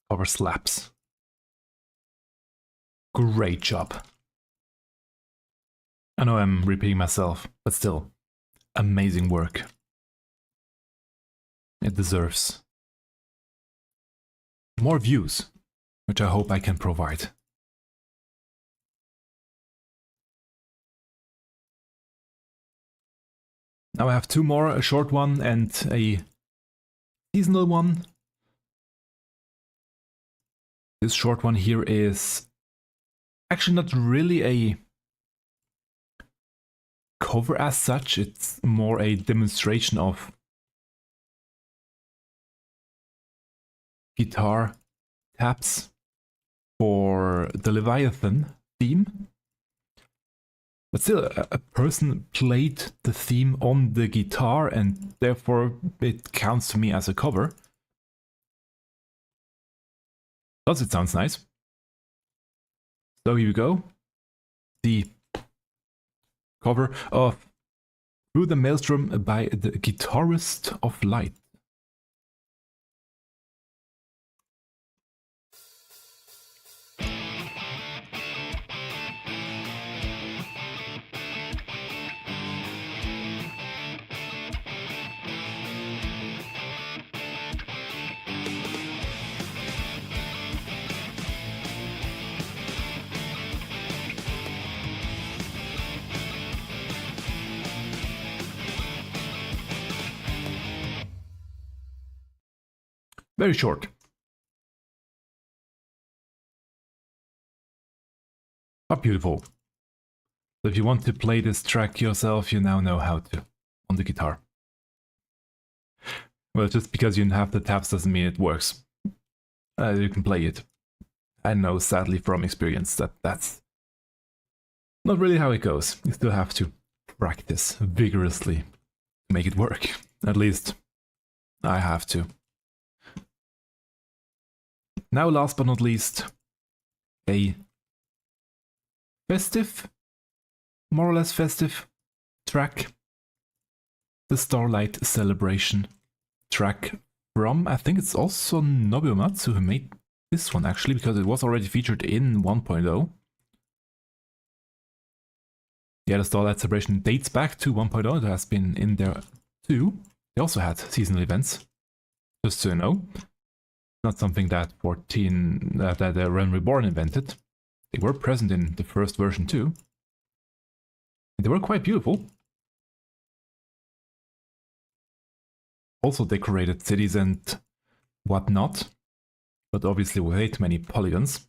Cover slaps. Great job. I know I'm repeating myself, but still, amazing work. It deserves more views, which I hope I can provide. Now I have two more, a short one and a seasonal one. This short one here is actually not really a cover as such, it's more a demonstration of guitar taps for the Leviathan theme. But still, a person played the theme on the guitar and therefore it counts to me as a cover. Plus it sounds nice. So here we go. The cover of Through the Maelstrom by the Guitarist of Light. Very short. But beautiful. So if you want to play this track yourself, you now know how to on the guitar. Well, just because you have the taps doesn't mean it works. You can play it. I know, sadly, from experience, that that's not really how it goes. You still have to practice vigorously to make it work. At least I have to. Now, last but not least, a festive, more or less festive track. The Starlight Celebration track from, I think it's also Amatsu who made this one actually, because it was already featured in 1.0. Yeah, the Starlight Celebration dates back to 1.0, it has been in there too. They also had seasonal events, just so you know. Not something that Realm Reborn invented. They were present in the first version too. And they were quite beautiful. Also decorated cities and whatnot, but obviously with way too many polygons.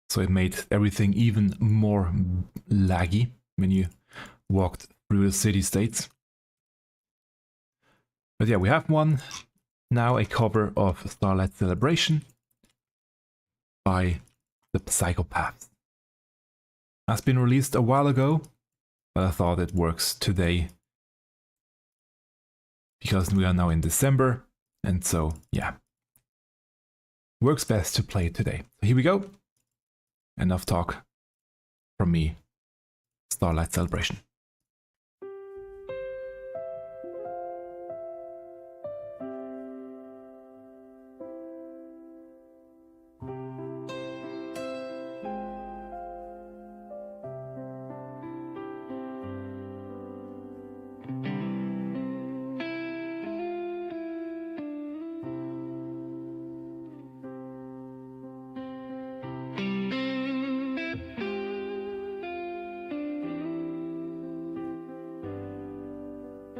So it made everything even more laggy when you walked through the city-states. But yeah, we have one now, a cover of Starlight Celebration by the PSYCHOPATHS. has been released a while ago, but I thought it works today because we are now in December, and so yeah, works best to play it today. So here we go. Enough talk from me. Starlight Celebration.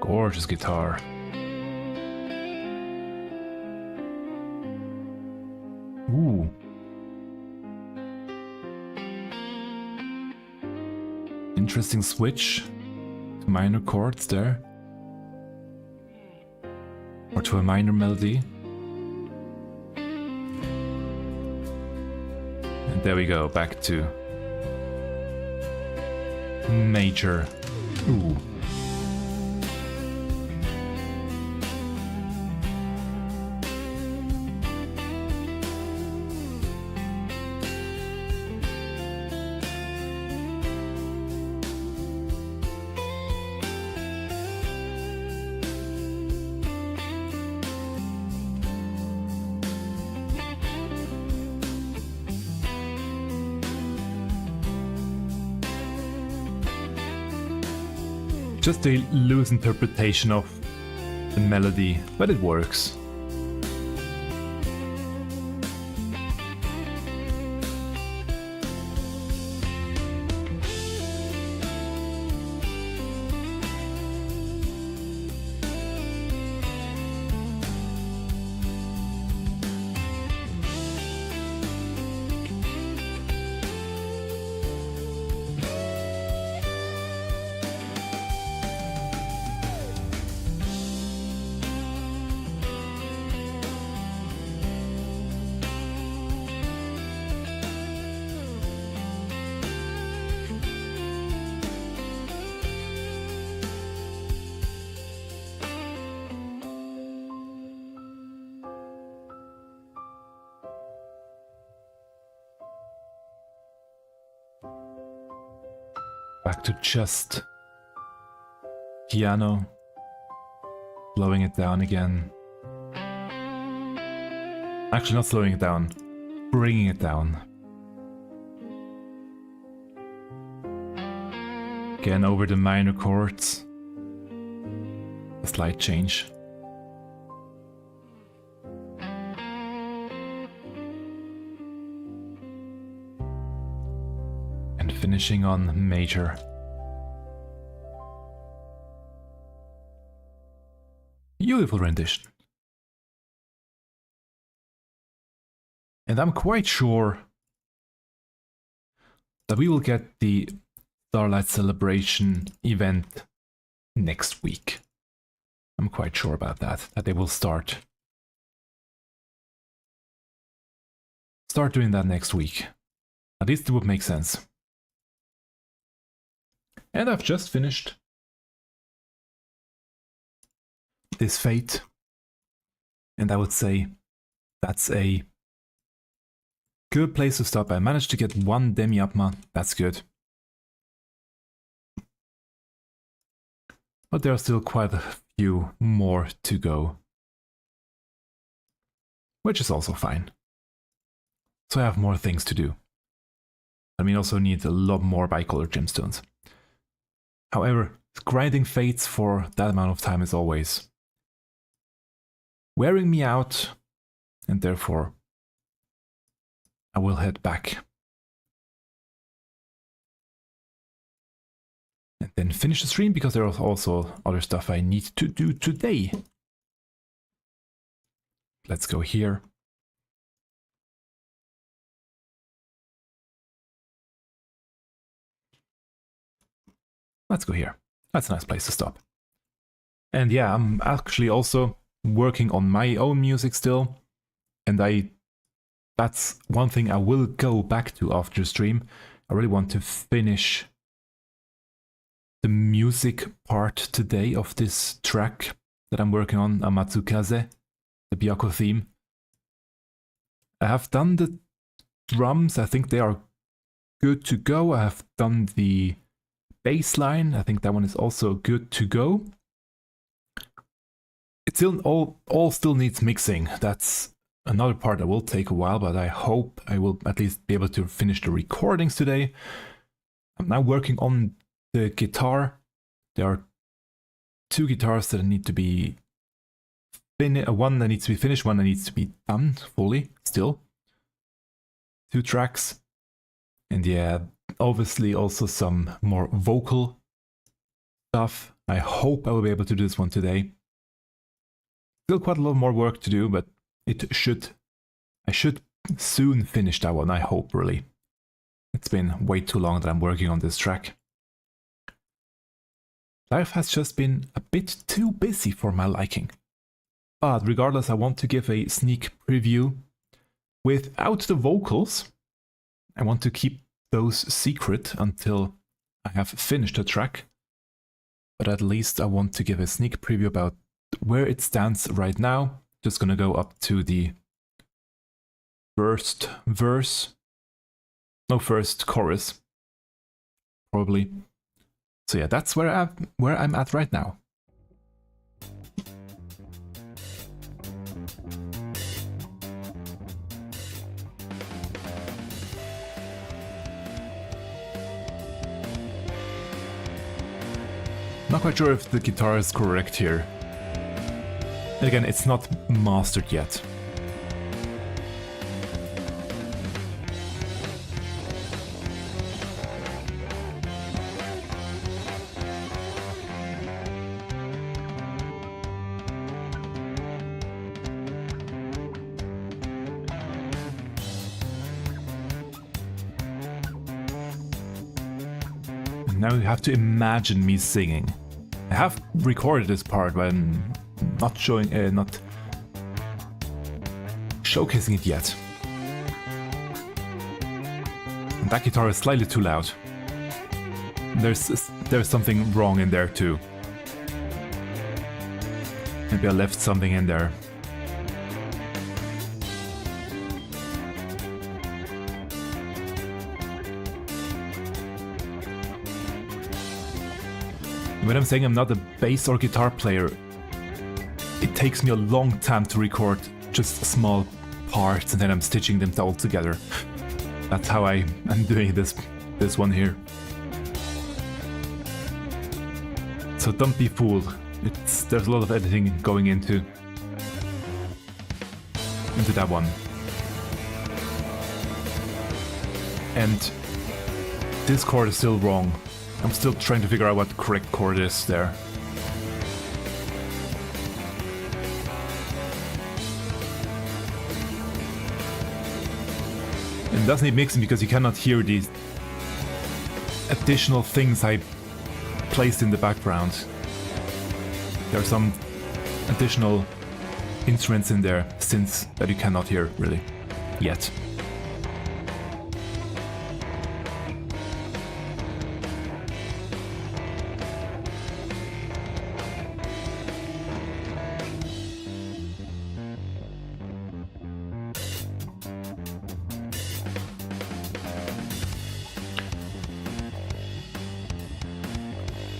Gorgeous guitar. Ooh. Interesting switch to minor chords there. Or to a minor melody. And there we go, back to major. Ooh. Just a loose interpretation of the melody, but it works. Back to just piano, slowing it down again. Actually, not slowing it down, bringing it down. Again, over the minor chords. A slight change. And finishing on major. Beautiful rendition. And I'm quite sure that we will get the Starlight Celebration event next week. I'm quite sure about that they will start doing that next week. At least it would make sense. And I've just finished this Fate, and I would say that's a good place to stop. I managed to get one Demiatma, that's good. But there are still quite a few more to go, which is also fine. So I have more things to do. I mean, also need a lot more bicolor gemstones. However, grinding fates for that amount of time is always wearing me out, and therefore I will head back and then finish the stream, because there is also other stuff I need to do today. Let's go here. Let's go here. That's a nice place to stop. And yeah, I'm actually also working on my own music still, and that's one thing I will go back to after the stream. I really want to finish the music part today of this track that I'm working on, Amatsu Kaze, the Byakko theme. I have done the drums, I think they are good to go. I have done the bass line, I think that one is also good to go. It still all still needs mixing. That's another part that will take a while, but I hope I will at least be able to finish the recordings today. I'm now working on the guitar. There are two guitars that need to be one that needs to be finished, one that needs to be done fully still. 2 tracks. And yeah, obviously also some more vocal stuff. I hope I will be able to do this one today. Still quite a lot more work to do, but I should soon finish that one, I hope, really. It's been way too long that I'm working on this track. Life has just been a bit too busy for my liking. But regardless, I want to give a sneak preview without the vocals. I want to keep those secret until I have finished the track. But at least I want to give a sneak preview about where it stands right now. Just gonna go up to the first verse. No, first chorus. Probably. So yeah, that's where I'm at right now. Not quite sure if the guitar is correct here. And again, it's not mastered yet. And now you have to imagine me singing. I have recorded this part, but I'm not not showcasing it yet. And that guitar is slightly too loud. There's something wrong in there too. Maybe I left something in there. When I'm saying I'm not a bass or guitar player, it takes me a long time to record just small parts and then I'm stitching them all together. That's how I'm doing this one here. So don't be fooled. There's a lot of editing going into that one. And this chord is still wrong. I'm still trying to figure out what the correct chord is there. It does need mixing because you cannot hear these additional things I placed in the background. There are some additional instruments in there, synths that you cannot hear really yet.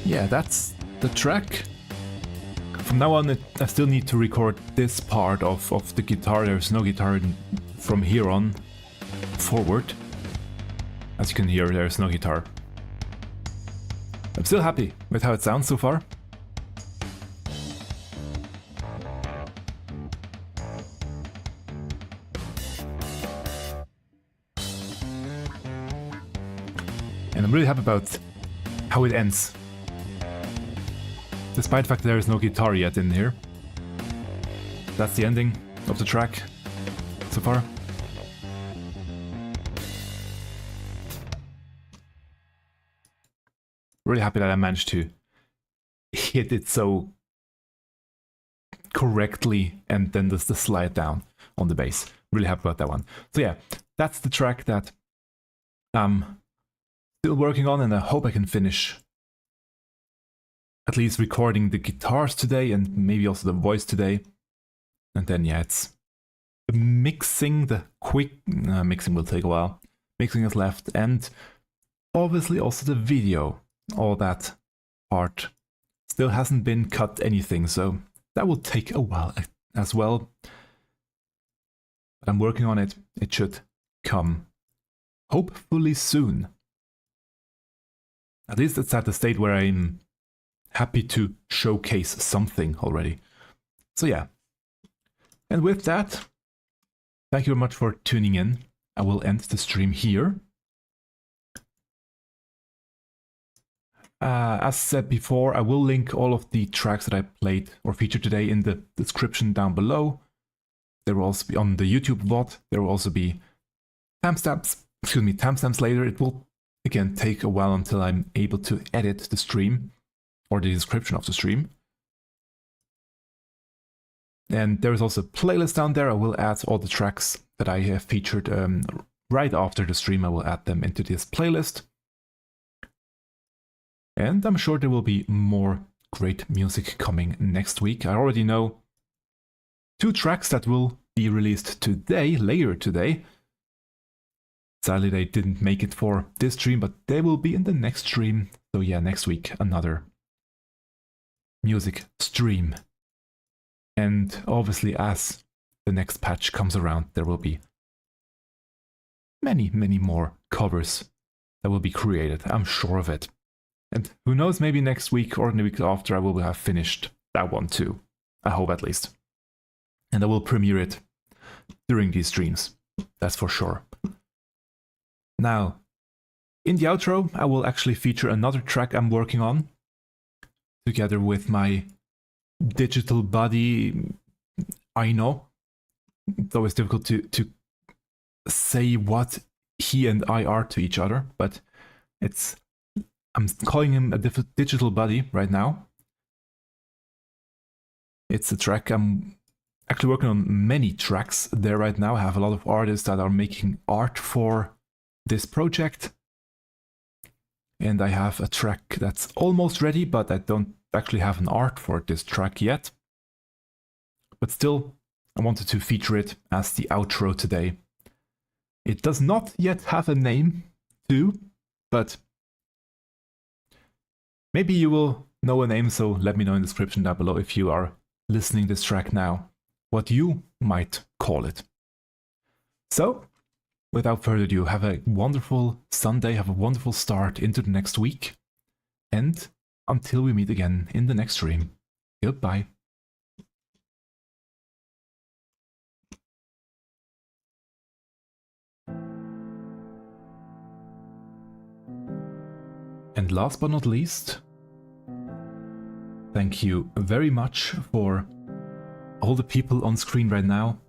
Yeah, that's the track. From now on, I still need to record this part of the guitar. There's no guitar from here on forward. As you can hear, there's no guitar. I'm still happy with how it sounds so far. And I'm really happy about how it ends. Despite the fact that there is no guitar yet in here. That's the ending of the track so far. Really happy that I managed to hit it so correctly and then just the slide down on the bass. Really happy about that one. So yeah, that's the track that I'm still working on, and I hope I can finish at least recording the guitars today and maybe also the voice today. And then yeah, it's the mixing, the quick mixing will take a while. Mixing is left, and obviously also the video, all that part still hasn't been cut anything, so that will take a while as well. But I'm working on it. It should come hopefully soon. At least it's at the state where I'm happy to showcase something already. So yeah. And with that, thank you very much for tuning in. I will end the stream here. As said before, I will link all of the tracks that I played or featured today in the description down below. There will also be on the YouTube VOD. There will also be timestamps later. It will again take a while until I'm able to edit the stream or the description of the stream. And there is also a playlist down there. I will add all the tracks that I have featured right after the stream. I will add them into this playlist. And I'm sure there will be more great music coming next week. I already know 2 tracks that will be released today, later today. Sadly, they didn't make it for this stream, but they will be in the next stream. So yeah, next week, another music stream. And obviously, as the next patch comes around, there will be many, many more covers that will be created. I'm sure of it. And who knows, maybe next week or the week after I will have finished that one too. I hope at least. And I will premiere it during these streams. That's for sure. Now, in the outro, I will actually feature another track I'm working on. Together with my digital buddy, Miingno. It's always difficult to say what he and I are to each other, but I'm calling him a digital buddy right now. It's a track. I'm actually working on many tracks there right now. I have a lot of artists that are making art for this project. And I have a track that's almost ready, but I don't actually have an art for this track yet. But still, I wanted to feature it as the outro today. It does not yet have a name, too, but maybe you will know a name, so let me know in the description down below if you are listening this track now, what you might call it. So, without further ado, have a wonderful Sunday, have a wonderful start into the next week, and until we meet again in the next stream, goodbye. And last but not least, thank you very much for all the people on screen right now,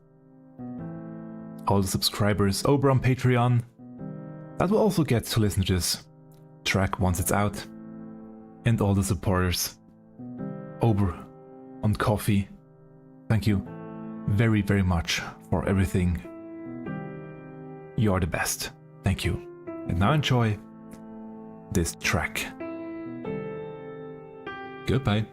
all the subscribers over on Patreon that will also get to listen to this track once it's out, and all the supporters over on Ko-fi. Thank you very, very much for everything. You are the best. Thank you. And now enjoy this track. Goodbye.